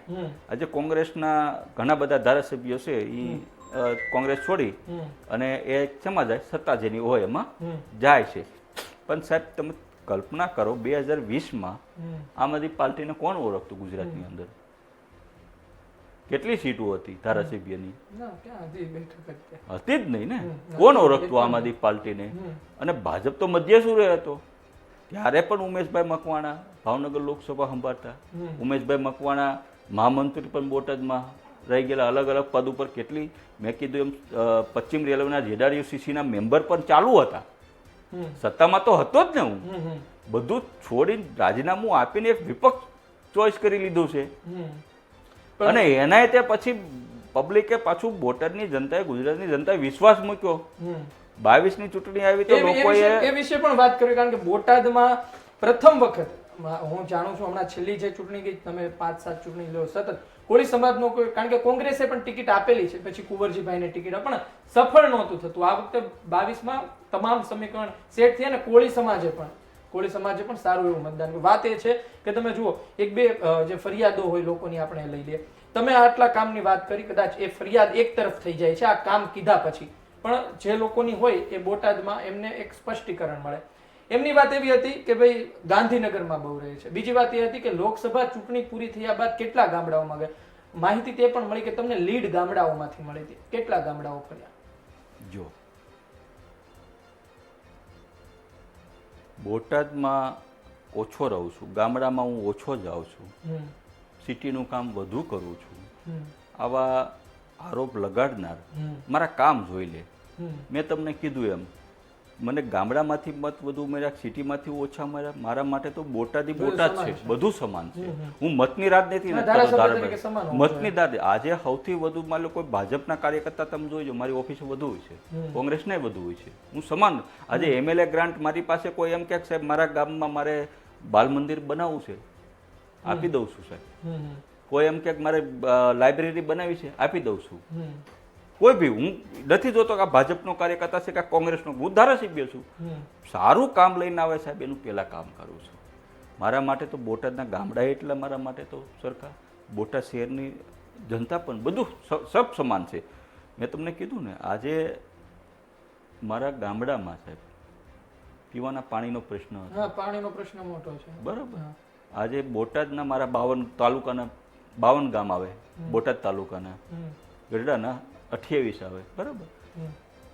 આજે કોંગ્રેસના ઘણા બધા ધારાસભ્યો છે, એ કોંગ્રેસ છોડી અને એ શેમાં જાય? સત્તા જેની હોય એમાં જાય છે. પણ સાહેબ તમે કલ્પના કરો, 2020માં આમ આદમી પાર્ટીને કોણ ઓળખતું ગુજરાતની અંદર? કેટલી સીટો હતી ધારાસભ્યની? હતી જ નહીં ને. કોણ ઓળખતું આમ આદમી પાર્ટીને? અને ભાજપ તો મધ્ય સુરે હતો. ત્યારે પણ ઉમેશભાઈ મકવાણા ભાવનગર લોકસભા સંભાળતા, ઉમેશભાઈ મકવાણા મહામંત્રી પણ બોટાદમાં રહી ગયેલા, અલગ અલગ પદ ઉપર. કેટલી મેં કીધું એમ પશ્ચિમ રેલવેના જેડાયુસીસીના મેમ્બર પણ ચાલુ હતા. સત્તામાં તો હતો જ ને. હું બધું છોડીને રાજીનામું આપીને એક વિપક્ષ ચોઈસ કરી લીધું છે. અને એનાય તે પછી પબ્લિકે પાછું બોટાદની જનતાએ, ગુજરાતની જનતાએ વિશ્વાસ મૂક્યો. 22ની ચૂંટણી આવી તો લોકોએ એ વિશે પણ વાત કરી, કારણ કે બોટાદમાં પ્રથમ વખત હું જાણું છું, હમણાં છેલ્લી જે ચૂંટણી ગઈ, તમે 5-7 ચૂંટણી લો સતત કોળી સમાજનો કોઈ, કારણ કે કોંગ્રેસે પણ ટિકિટ આપેલી છે, પછી કુંવરજીભાઈને ટિકિટ પણ સફળ નહોતું થતું. આ વખતે 22માં તમામ સમીકરણ સેટ થયા ને કોળી સમાજે પણ સારું એવું મતદાન. વાત એ છે કે તમે જુઓ, એક બે જે ફરિયાદો હોય લોકોની આપણે લઈ લઈએ. તમે આટલા કામની વાત કરી, કદાચ એ ફરિયાદ એક તરફ થઈ જાય છે આ કામ કીધા પછી, પણ જે લોકોની હોય એ બોટાદમાં એમને એક સ્પષ્ટીકરણ મળે. એમની વાત એવી હતી કે ભાઈ ગાંધીનગરમાં બહુ રહે છે. બીજી વાત એ હતી કે લોકસભા ચૂંટણી પૂરી થયા બાદ કેટલા ગામડાઓમાં ગયા. માહિતી તે પણ મળી કે તમને લીડ ગામડાઓમાંથી મળી હતી. કેટલા ગામડાઓ ફર્યા? જો બોટાદમાં ઓછો રહું છું, ગામડામાં હું ઓછો જાઉં છું, સિટીનું કામ વધુ કરું છું. આવા આરોપ લગાડનાર મારા કામ જોઈ લે. મેં તમને કીધું એમ, મને ગામડામાંથી મત વધુ મળ્યા, સિટીમાંથી ઓછા મળ્યા. મારા માટે તો બોટાદી બોટાદ છે, બધું સમાન છે. હું મતની રાજનીતિ નથી કરતો, મતની રાજનીતિ. આજે સૌથી વધુ માની લો કોઈ ભાજપના કાર્યકર્તા તમે જોઈજો, મારી ઓફિસે વધુ હોય છે, કોંગ્રેસને વધુ હોય છે. હું સમાન. આજે એમએલએ ગ્રાન્ટ મારી પાસે કોઈ એમ કે સાહેબ મારા ગામમાં મારે બાલ મંદિર બનાવવું છે, આપી દઉં છું સાહેબ. કોઈ એમ કે મારે લાઇબ્રેરી બનાવી છે, આપી દઉં છું. કોઈ બી, હું નથી જોતો કે આ ભાજપનો કાર્યકર્તા છે કે કોંગ્રેસનો. હું ધારાસભ્ય છું, સારું કામ લઈને આવે સાહેબ એનું પહેલા કામ કરું છું. મારા માટે તો બોટાદના ગામડા એટલે મારા માટે તો સરકાર, બોટાદ શહેરની જનતા પણ બધું સબ સમાન છે. મેં તમને કીધું ને, આજે મારા ગામડામાં સાહેબ પીવાના પાણીનો પ્રશ્ન હતો. પાણીનો પ્રશ્ન મોટો છે, બરોબર. આજે બોટાદના મારા 52 તાલુકાના 52 ગામ આવે, બોટાદ તાલુકાના ગઢડાના 28 આવે, બરાબર.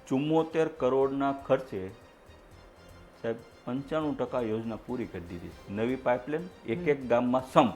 74 કરોડના ખર્ચે સાહેબ 95% યોજના પૂરી કરી દીધી. નવી પાઇપલાઇન, એક ગામમાં સંપ,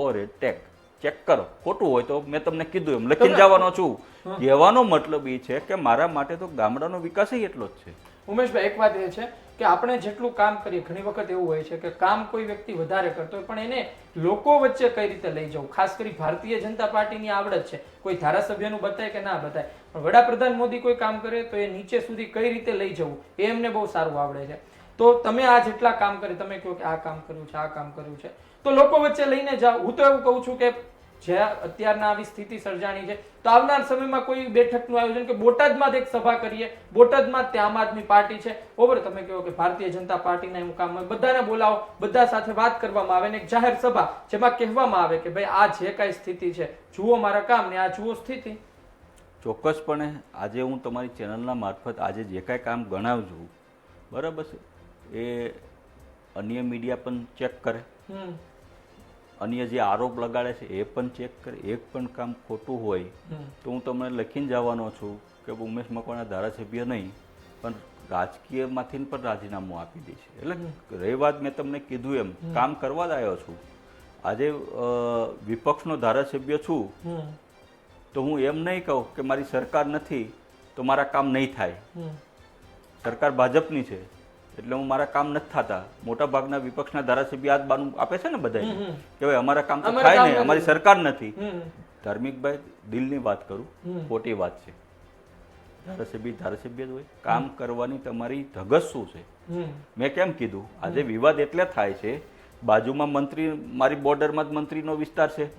ઓવરહેડ ટેક, ચેક કરો, ખોટું હોય તો મેં તમને કીધું એમ લખીને જવાનો છું. કહેવાનો મતલબ એ છે કે મારા માટે તો ગામડાનો વિકાસ એટલો જ છે. ઉમેશભાઈ, એક વાત એ છે કે આપણે જેટલું કામ કરીએ, ઘણી વખત એવું હોય છે કે કામ કોઈ વ્યક્તિ વધારે કરતો હોય, પણ એને લોકો વચ્ચે કઈ રીતે લઈ જવું, ખાસ કરી ભારતીય જનતા પાર્ટીની આવડત છે. કોઈ ધારાસભ્યનું બતાય કે ના બતાય, પણ વડાપ્રધાન મોદી કોઈ કામ કરે તો એ નીચે સુધી કઈ રીતે લઈ જવું એ એમને બહુ સારું આવડે છે. તો તમે આ જેટલા કામ કરે, તમે કહો કે આ કામ કર્યું છે, આ કામ કર્યું છે, તો લોકો વચ્ચે લઈને જાઓ. હું તો એવું કહું છું કે જે અત્યારના આવી સ્થિતિ સર્જાણી છે, તો આવનાર સમયમાં કોઈ બેઠકનું આયોજન કે બોટાદમાં જ એક સભા કરીએ. બોટાદમાં જ આમ આદમી પાર્ટી છે, બરોબર, તમે કહો કે ભારતીય જનતા પાર્ટીના એવું કામ હોય, બધાને બોલાવો, બધા સાથે વાત કરવામાં આવે ને એક જાહેર સભા જેમાં કહેવામાં આવે કે ભાઈ આ જે કાંઈ સ્થિતિ છે, જુઓ મારા કામ ને આ જુઓ સ્થિતિ. ચોક્કસપણે આજે હું તમારી ચેનલના મારફત આજે જે કાંઈ કામ ગણાવું છું, બરાબર છે, એ અન્ય મીડિયા પણ ચેક કરે, અન્ય જે આરોપ લગાડે છે એ પણ ચેક કરે. એક પણ કામ ખોટું હોય તો હું તમને લખીને જવાનો છું કે ઉમેશ મકવાણા ધારાસભ્ય નહીં પણ રાજકીયમાંથી પણ રાજીનામું આપી દે છે. એટલે રહી વાત મેં તમને કીધું એમ કામ કરવા જ આવ્યો છું. આજે વિપક્ષનો ધારાસભ્ય છું તો હું એમ નહીં કહું કે મારી સરકાર નથી તો મારા કામ નહીં થાય. સરકાર ભાજપની છે એટલે હું મારા કામ નથી થતા. મોટા ભાગના વિપક્ષના ધારાસભ્ય આ બાનું આપે છે ને બધા કે ભાઈ અમારા કામ તો થાય ને, અમારી સરકાર નથી. ધાર્મિકભાઈ, દિલની વાત કરું, ખોટી વાત છે. ધારાસભ્ય જ હોય, કામ કરવાની તમારી ધગસ શું છે? મેં કેમ કીધું આજે વિવાદ એટલે થાય છે, બાજુમાં મંત્રી, મારી બોર્ડરમાં જ મંત્રીનો વિસ્તાર છે,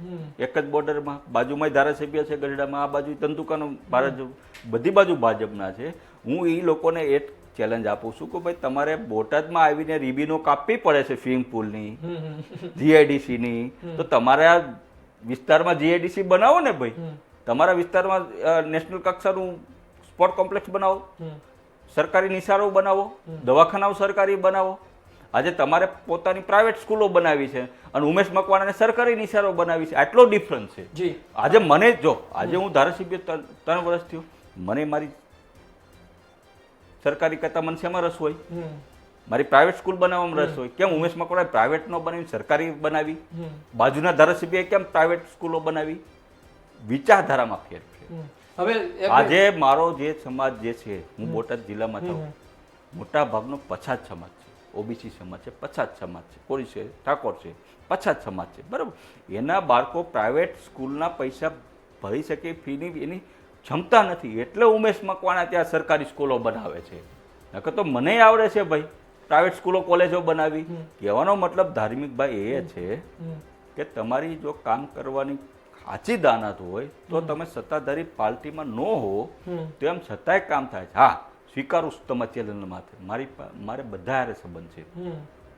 એક જ બોર્ડરમાં, બાજુમાં ધારાસભ્ય છે ગઢડામાં, આ બાજુ ધંધુકાનો ભારત, બધી બાજુ ભાજપના છે. હું એ લોકોને એક ચેલેન્જ આપું છું કે ભાઈ તમારે બોટાદમાં આવીને રીબીનો કાપવી પડે છે સ્વિમિંગ પુલની, જીઆઈડીસીની, તો તમારા વિસ્તારમાં જીઆઈડીસી બનાવો ને ભાઈ. તમારા વિસ્તારમાં નેશનલ કક્ષાનું સ્પોર્ટ કોમ્પ્લેક્સ બનાવો, સરકારી નિશાળો બનાવો, દવાખાનાઓ સરકારી બનાવો. આજે તમારે પોતાની પ્રાઇવેટ સ્કૂલો બનાવી છે અને ઉમેશ મકવાણાને સરકારી નિશાળો બનાવી છે. આટલો ડિફરન્સ છે. આજે મને જો આજે હું ધારાસભ્ય 3 વર્ષ થયો, મને મારી સરકારી કરતા મને શેમાં રસ હોય? મારી પ્રાઇવેટ સ્કૂલ બનાવવામાં રસ હોય. કેમ ઉમેશ મકવાણાએ પ્રાઇવેટ નો બનાવી, સરકારી બનાવી? બાજુના ધારાસભ્યએ કેમ પ્રાઇવેટ સ્કૂલો બનાવી? વિચારધારામાં ફેર છે. હવે આજે મારો જે સમાજ જે છે, હું બોટાદ જિલ્લામાં થાઉં, મોટા ભાગનો પછાત સમાજ છે, ઓબીસી સમાજ છે, પછાત સમાજ છે, કોળી છે, ઠાકોર છે, પછાત સમાજ છે, બરાબર. એના બાળકો પ્રાઇવેટ સ્કૂલના પૈસા ભરી શકે, ફીની એની ક્ષમતા નથી, એટલે ઉમેશ મકવાણા ત્યાં સરકારી સ્કૂલો બનાવે છે. નકર તો મને આવડે છે ભાઈ પ્રાઇવેટ સ્કૂલો, કોલેજો બનાવી. કહેવાનો મતલબ ધાર્મિકભાઈ એ છે કે તમારી જો કામ કરવાની સાચી દાનત હોય તો તમે સત્તાધારી પાર્ટીમાં ન હો તેમ છતાંય કામ થાય છે. હા, સ્વીકારું છું તમારા ચેનલ માથે, મારે બધા હારે સંબંધ છે.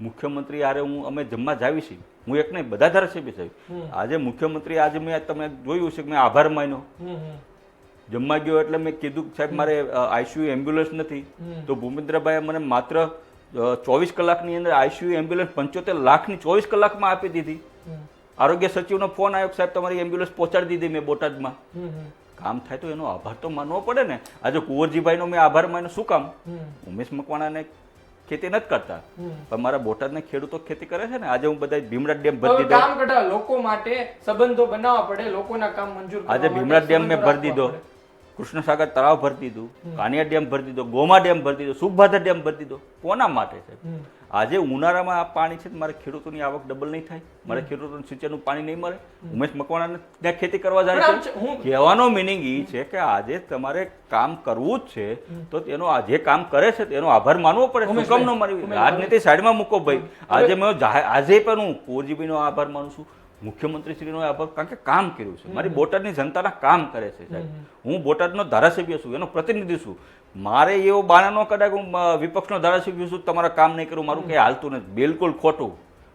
મુખ્યમંત્રી હારે અમે જમવા જાવી છીએ, હું એક નહીં, બધા ધારાસભ્ય છે. આજે મુખ્યમંત્રી, આજે મેં તમે જોયું છે કે મેં આભાર માન્યો, જમવા ગયો એટલે મેં કીધું સાહેબ મારે આઈસીયુ એમ્બ્યુલન્સ નથી, તો ભૂપેન્દ્રભાઈએ મને માત્ર 24 કલાકની અંદર આઈસીયુ એમ્બ્યુલન્સ 75 લાખની 24 કલાકમાં આપી દીધી. આરોગ્ય સચિવનો ફોન આવ્યો, સાહેબ તમારી એમ્બ્યુલન્સ પહોંચાડી દીધી મેં બોટાદમાં. કામ થાય તો એનો આભાર તો માનવો પડે ને. આજે કુંવરજીભાઈનો મેં આભાર માન્યો, શું કામ? ઉમેશ મકવાણાને ખેતી નથી કરતા પણ મારા બોટાદના ખેડૂતો ખેતી કરે છે ને. આજે હું બધા ભીમડા ડેમ ભરી દીધો, કામ કરતા લોકો માટે સંબંધો બનાવવા પડે, લોકોના કામ મંજૂર કરવા. આજે ભીમડા ડેમ મેં ભરી દીધો, કૃષ્ણસાગર તળાવ ભરી દીધું, કાનિયા ડેમ ભરી દીધો, ગોમા ડેમ ભરી દીધો, સુખભાદર ડેમ ભરી દીધો. કોના માટે છે? આજે ઉનાળામાં આ પાણી છે, મારે ખેડૂતોની આવક ડબલ નહીં થાય, મારે ખેડૂતોને સિંચાઈનું પાણી નહીં મળે. ઉમેશ મકવાણાને ત્યાં ખેતી કરવા જાય છે. કહેવાનો મિનિંગ એ છે કે આજે તમારે કામ કરવું જ છે તો તેનો જે કામ કરે છે તેનો આભાર માનવો પડે. શું કામ ન માનવી? રાજનીતિ સાઈડમાં મૂકો ભાઈ. આજે મેં આજે પણ હું કુંવરજીભાઈનો આભાર માનું છું, મુખ્યમંત્રીશ્રીનો આભાર, કારણ કે કામ કર્યું છે. મારી બોટાદની જનતાના કામ કરે છે સાહેબ. હું બોટાદનો ધારાસભ્ય છું, એનો પ્રતિનિધિ છું. મારે એવો બાના ન કદાચ હું વિપક્ષનો ધારાસભ્ય છું તમારા કામ નહીં કરું, મારું કંઈ હાલતું નથી. બિલકુલ ખોટું.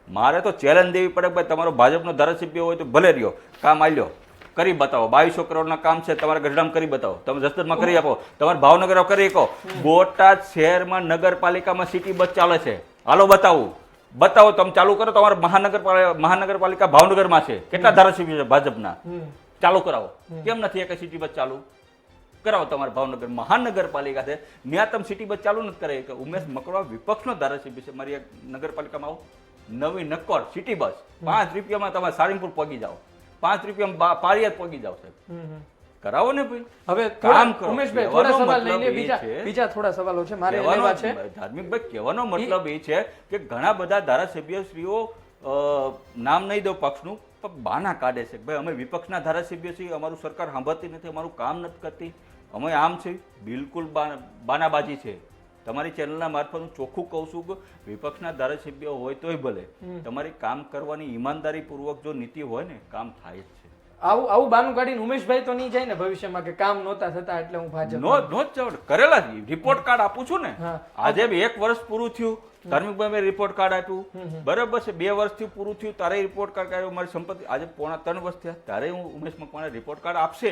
મારે તો ચેલેન્જ દેવી પડે ભાઈ, તમારો ભાજપનો ધારાસભ્ય હોય તો ભલે રહ્યો, કામ આલ્યો કરી બતાવો. 2200 કરોડના કામ છે, તમારા ગઢડામાં કરી બતાવો, તમે જસદણમાં કરી આપો, તમારે ભાવનગર કરી શકો. બોટાદ શહેરમાં નગરપાલિકામાં સિટી બસ ચાલે છે, હાલો બતાવું, બતાવો તમે ચાલુ કરો. તમારા મહાનગરપાલિકા ભાવનગરમાં છે, કેટલા ધારાસભ્યો છે ભાજપના? ચાલુ કરાવો. કેમ નથી એક સિટી બસ ચાલુ કરાવો? તમારા ભાવનગર મહાનગરપાલિકા છે, ત્યાં તમે સિટી બસ ચાલુ નથી કરે. ઉમેશ મકવાણા વિપક્ષનો ધારાસભ્ય છે, મારી નગરપાલિકામાં આવો, નવી નક્કોર સિટી બસ 5 રૂપિયામાં તમે સાળીમપુર પગી જાઓ. રૂપિયા પારિયાદ પગી જાવ સાહેબ. કરાવો ને ભાઈ. હવે કામ કરો. ઉમેશભાઈ થોડા કહેવાનો સવાલ લઈ લે, મતલબ એ છે- બીજા થોડા સવાલો છે મારે કહેવાનો- લેવા છે. ધાર્મિકભાઈ કહેવાનો મતલબ એ છે કે ઘણા બધા ધારાસભ્યશ્રીઓ નામ નહીં દો પક્ષનું પણ બાના કાઢે છે કે ભાઈ અમે વિપક્ષના ધારાસભ્ય છીએ, અમારું સરકાર સાંભળતી નથી, અમારું કામ નથી કરતી, અમે આમ છે. બિલકુલ બાનાબાજી છે. તમારી ચેનલના મારફત હું ચોખ્ખું કહું છું કે વિપક્ષના ધારાસભ્ય હોય તોય ભલે તમારી કામ કરવાની ઈમાનદારી પૂર્વક જો નીતિ હોય ને કામ થાય જ છે. આવું બાનું કાઢીને ઉમેશભાઈ તો નહીં જાય ને ભવિષ્યમાં કે કામ નહોતા થતા એટલે હું ભાજપ નો જ જવાબ કરેલા જ રિપોર્ટ કાર્ડ આપું છું ને. હા. આજે બી 1 વર્ષ પૂરું થયું, ધાર્મિકભાઈ મેં રિપોર્ટ કાર્ડ આપ્યું, બરાબર છે. 2 વર્ષથી પૂરું થયું તારે રિપોર્ટ કાર્ડ કાઢ્યો, મારી સંપત્તિ આજે 3.5 વર્ષ થયા ત્યારે હું ઉમેશ મકવાણા રિપોર્ટ કાર્ડ આપશે.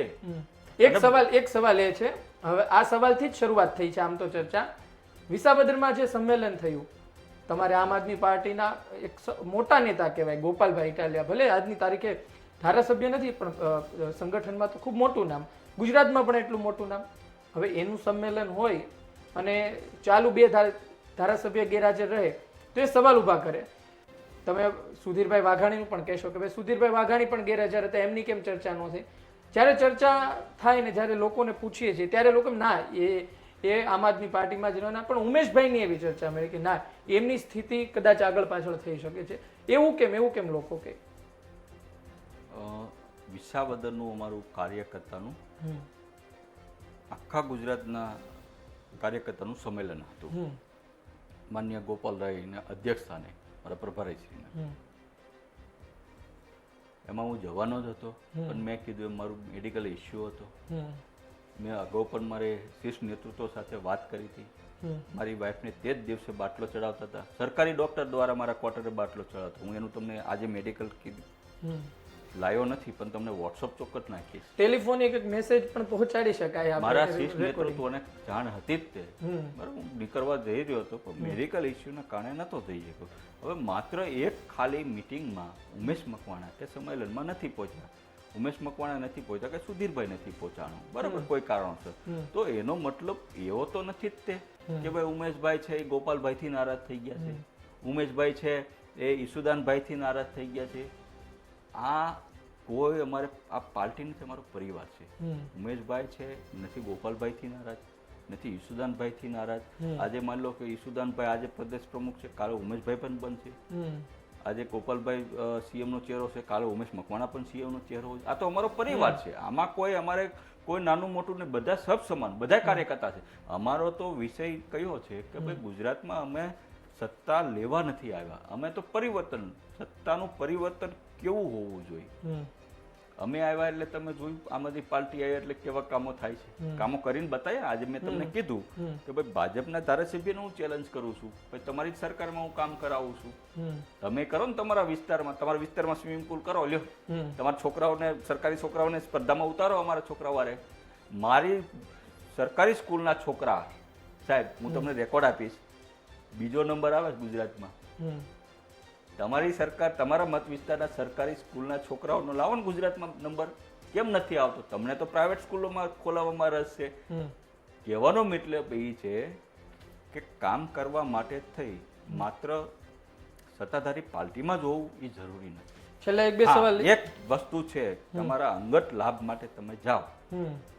એક સવાલ એ છે, હવે આ સવાલથી જ શરૂઆત થઈ છે આમ તો ચર્ચા. વિસાવદરમાં જે સંમેલન થયું, તમારે આમ આદમી પાર્ટીના એક મોટા નેતા કહેવાય ગોપાલભાઈ ઇટાલિયા, ભલે આજની તારીખે ધારાસભ્ય નથી પણ સંગઠનમાં તો ખૂબ મોટું નામ, ગુજરાતમાં પણ એટલું મોટું નામ. હવે એનું સંમેલન હોય અને ચાલુ 2 ધારાસભ્ય ગેરહાજર રહે તો એ સવાલ ઊભા કરે. તમે સુધીરભાઈ વાઘાણીનું પણ કહેશો કે ભાઈ સુધીરભાઈ વાઘાણી પણ ગેરહાજર હતા, એમની કેમ ચર્ચા ન થઈ? જ્યારે ચર્ચા થાય ને જ્યારે લોકોને પૂછીએ છીએ ત્યારે લોકો ના એ આમ આદમી પાર્ટીમાં જ ના, પણ ઉમેશભાઈની એવી ચર્ચા મળી કે ના એમની સ્થિતિ કદાચ આગળ પાછળ થઈ શકે છે. એવું કેમ લોકો કહે? વિસાવદરનું અમારું કાર્યકર્તાનું આખા ગુજરાતના કાર્યકર્તાનું સંમેલન હતું. માન્ય ગોપાલરાયના અધ્યક્ષસ્થાને મારા પ્રભારીશ્રીના. એમાં હું જવાનો જ હતો પણ મેં કીધું એમ મારું મેડિકલ ઇસ્યુ હતો. મેં અગાઉ પણ મારે શીર્ષ નેતૃત્વ સાથે વાત કરી હતી. મારી વાઈફને તે જ દિવસે બાટલો ચડાવતા હતા, સરકારી ડોક્ટર દ્વારા મારા ક્વાર્ટરે બાટલો ચડાવતો. હું એનું તમને આજે મેડિકલ કીધું લાયો નથી પણ તમને વોટ્સઅપ ચોક્કસ નાખીશ. ટેલિફોનિક એક મેસેજ પણ પહોંચાડી શકાય. મારા શીર્ષ નેતૃત્વને જાણ હતી જ તે. બરાબર, હું નીકળવા જઈ રહ્યો હતો પણ મેડિકલ ઇસ્યુના કારણે નહોતો થઈ શક્યો. હવે માત્ર એક ખાલી મિટિંગમાં ઉમેશ મકવાણા તે સંમેલનમાં નથી પહોંચ્યા, ઉમેશ મકવાણા નથી પહોંચ્યા કે સુધીરભાઈ નથી પહોંચાણું, બરાબર, કોઈ કારણસર. તો એનો મતલબ એવો તો નથી જ તે કે ભાઈ ઉમેશભાઈ છે એ ગોપાલભાઈથી નારાજ થઈ ગયા છે, ઉમેશભાઈ છે એ ઈસુદાનભાઈથી નારાજ થઈ ગયા છે. આ કોઈ અમારે આ પાર્ટી નથી, અમારો પરિવાર છે. ઉમેશભાઈ છે નથી ગોપાલભાઈથી નારાજ, નથી ઈસુદાનભાઈથી નારાજ. આજે માની લો કે ઈસુદાનભાઈ આજે પ્રદેશ પ્રમુખ છે, કાલે ઉમેશભાઈ પણ બનશે. આજે ગોપાલભાઈ સીએમ નો ચહેરો છે, કાલે ઉમેશ મકવાણા પણ સીએમ નો ચહેરો છે. આ તો અમારો પરિવાર છે, આમાં કોઈ અમારે કોઈ નાનું મોટું ને બધા સબ સમાન, બધા કાર્યકર્તા છે. અમારો તો વિષય કયો છે કે ભાઈ ગુજરાતમાં અમે સત્તા લેવા નથી આવ્યા, અમે તો પરિવર્તન, સત્તાનું પરિવર્તન કેવું હોવું જોઈએ. અમે આવ્યા એટલે તમે જોયું આમ આદમી પાર્ટી આવી એટલે કેવા કામો થાય છે, કામો કરીને બતાવ્યા. આજે મેં તમને કીધું કે ભાઈ ભાજપના ધારાસભ્યને હું ચેલેન્જ કરું છું, ભાઈ તમારી જ સરકારમાં હું કામ કરાવું છું, તમે કરો ને તમારા વિસ્તારમાં સ્વિમિંગ પુલ કરો, લ્યો તમારા છોકરાઓને, સરકારી છોકરાઓને સ્પર્ધામાં ઉતારો. અમારા છોકરાઓ વારે મારી સરકારી સ્કૂલના છોકરા, સાહેબ હું તમને રેકોર્ડ આપીશ, 2જો નંબર આવે ગુજરાતમાં. તમારી સરકાર, તમારા મત વિસ્તારના સરકારી સ્કૂલના છોકરાઓનો લાવો ને ગુજરાતમાં નંબર, કેમ નથી આવતો? તમને તો પ્રાઇવેટ સ્કૂલોમાં ખોલાવવામાં રસ છે. કહેવાનો મતલબ એ છે કે કામ કરવા માટે થઈ માત્ર સત્તાધારી પાર્ટીમાં જ હોવું એ જરૂરી નથી. છેલ્લા 1-2 સવાલ. એક વસ્તુ છે, તમારા અંગત લાભ માટે તમે જાઓ,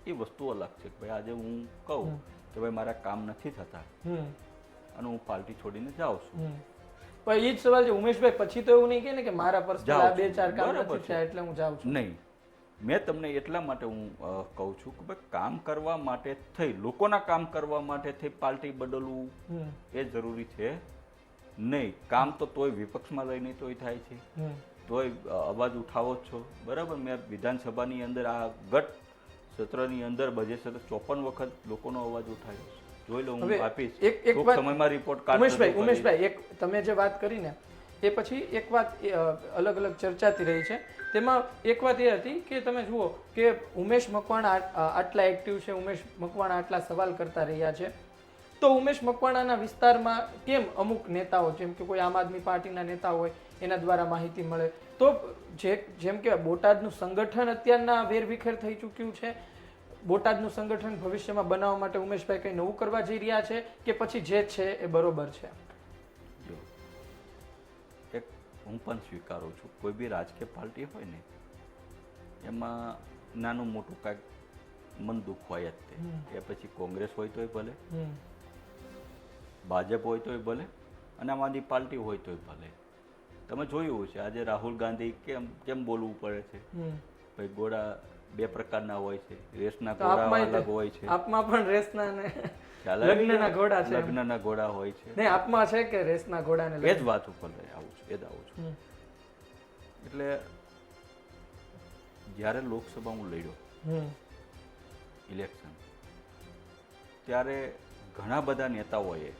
એ વસ્તુ અલગ છે. ભાઈ આજે હું કહું કે ભાઈ મારા કામ નથી થતા અને હું પાર્ટી છોડીને જાઉં છું, પણ એ જ સવાલ છે ઉમેશભાઈ, પછી તો એવું નહીં કે ને કે મારા પર્સનલ આ 2-4 કામ નથી થયા એટલે હું જાઉં છું. નહીં, મેં તમને એટલા માટે હું કહું છું કે ભાઈ કામ કરવા માટે થઈ, લોકોના કામ કરવા માટે થઈ પાર્ટી બદલવું એ જરૂરી છે નહીં. કામ તો તોય વિપક્ષમાં લઈને તોય થાય છે, તોય અવાજ ઉઠાવો જ છો, બરાબર. મેં વિધાનસભાની અંદર આ ગત સત્રની અંદર બજેટ સત્ર 54 વખત લોકોનો અવાજ ઉઠાવ્યો છે. જોઈ લો, હું આપીશ ટૂંક સમયમાં રિપોર્ટ કાર્ડ. ઉમેશભાઈ, એક તમે જે વાત કરી ને એ પછી એક વાત અલગ અલગ ચર્ચાતી રહી છે, તેમાં એક વાત એ હતી કે તમે જુઓ કે ઉમેશ મકવાણા આટલા એક્ટિવ છે, ઉમેશ મકવાણા આટલા સવાલ કરતા રહ્યા છે, તો ઉમેશ મકવાણાના વિસ્તારમાં કેમ અમુક નેતાઓ, જેમ કે કોઈ આમ આદમી પાર્ટીના નેતા હોય એના દ્વારા માહિતી મળે, તો જેમ કે બોટાદનું સંગઠન અત્યારના વેરવિખેર થઈ ચૂક્યું છે, બોટાદનું સંગઠન ભવિષ્યમાં બનાવવા માટે ઉમેશભાઈ કંઈ નવું કરવા જઈ રહ્યા છે કે પછી જે છે એ બરોબર છે? એક હું પણ સ્વીકારું છું, કોઈ બી રાજકીય પાર્ટી હોય ને એમાં નાનું મોટું કાંઈક મન દુઃખ હોય જ તે. એ પછી કોંગ્રેસ હોય તોય ભલે, ભાજપ હોય તોય ભલે, અને આમ આદમી પાર્ટી હોય તોય ભલે. તમે જોયું છે આજે રાહુલ ગાંધી કેમ બોલવું પડે છે? ભાઈ ઘોડા બે પ્રકારના હોય છે, રેસના ઘોડા અલગ હોય છે. આપમાં પણ રેસના ને લગ્નના ઘોડા છે. લગ્નના ઘોડા હોય છે. નહીં, આપમાં છે કે રેસના ઘોડાને એ જ વાત ઉપર આવું છું, એ જ આવું છું. એટલે જ્યારે લોકસભા હું લડ્યો ઇલેક્શન, ત્યારે ઘણા બધા નેતાઓએ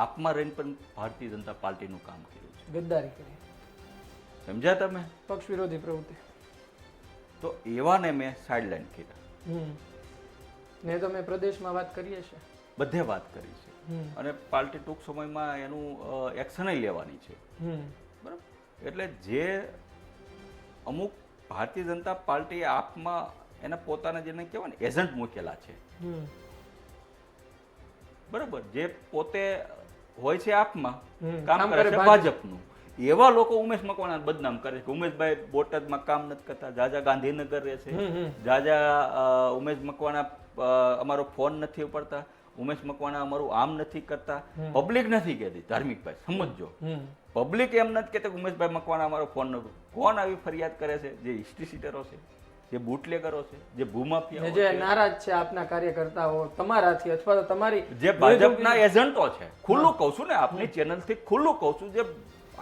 આપમાં રહીને પણ ભારતીય જનતા પાર્ટીનું કામ કર્યું છે. ગદ્દારી કરી, સમજ્યા તમે? પક્ષ વિરોધી પ્રવૃત્તિ. તો એવાને મેં સાઇડલાઇન કર્યા. ને તો મેં પ્રદેશમાં વાત કરીએ છે, બધે વાત કરી છે, અને પાર્ટી ટૂંક સમયમાં એનું એક્શન લેવાની છે. બરાબર? એટલે જે અમુક ભારતીય જનતા પાર્ટી આપમાં એના પોતાના જેને કહેવાય ને એજન્ટ મૂકેલા છે. બરાબર? જે પોતે હોય છે આપમાં, કામ કરે છે ભાજપનું, એવા લોકો ઉમેશ મકવાણાને બદનામ કરે છે. ઉમેશભાઈ બોટાદમાં કામ નથી કરતા, જાજા ગાંધીનગર રહે છે, જાજા ઉમેશ મકવાણા અમારો ફોન નથી ઉપાડતા, ઉમેશ મકવાણા અમારું આમ નથી કરતા. પબ્લિક નથી કહેતી, ધાર્મિકભાઈ સમજો, પબ્લિક એમ નથી કહેતી ઉમેશભાઈ મકવાણા અમારો ફોન નથી. કોણ આવી ફરિયાદ કરે છે? જે હિસ્ટ્રી સીટરો છે, જે બુટલેગરો છે, જે ભૂમાફિયાઓ જે નારાજ છે આપના કાર્યકર્તાઓ તમારાથી અથવા તો તમારી જે ભાજપના એજન્ટો છે. ખુલ્લું કહું છું ને, આપની ચેનલથી ખુલ્લું કહું છું, જે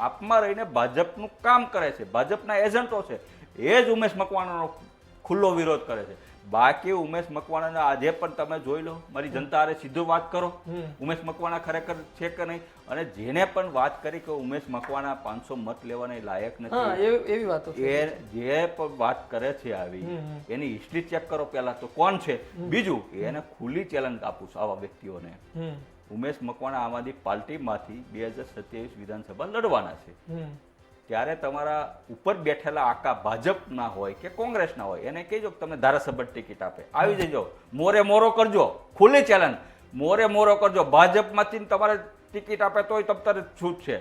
આપમાં રહીને ભાજપનું કામ કરે છે, ભાજપના એજન્ટો છે, એ જ ઉમેશ મકવાણાનો ખુલ્લો વિરોધ કરે છે. બાકી ઉમેશ મકવાણાના આજે પણ તમે જોઈ લો, મારી જનતા હારે સીધું વાત કરો, ઉમેશ મકવાણા ખરેખર છે કે નહીં. અને જેને પણ વાત કરી કે ઉમેશ મકવાણા 500 મત લેવાને લાયક નથી, એવી વાતો એ જે પણ વાત કરે છે આવી, એની હિસ્ટ્રી ચેક કરો પહેલા તો કોણ છે. બીજું, એને ખુલ્લી ચેલેન્જ આપું છું આવા વ્યક્તિઓને. ઉમેશ મકવાણા આમ આદમી પાર્ટીમાંથી 2027 વિધાનસભા લડવાના છે. ત્યારે તમારા ઉપર બેઠેલા આકા ભાજપના હોય કે કોંગ્રેસના હોય એને કહેજો કે તમને ધારાસભ્ય ટિકિટ આપે, આવી જજો, મોરે મોરો કરજો, ખુલ્લી ચેલેન્જ, મોરે મોરો કરજો. ભાજપમાંથી તમારે ટિકિટ આપે તોય તમારે છૂટ છે.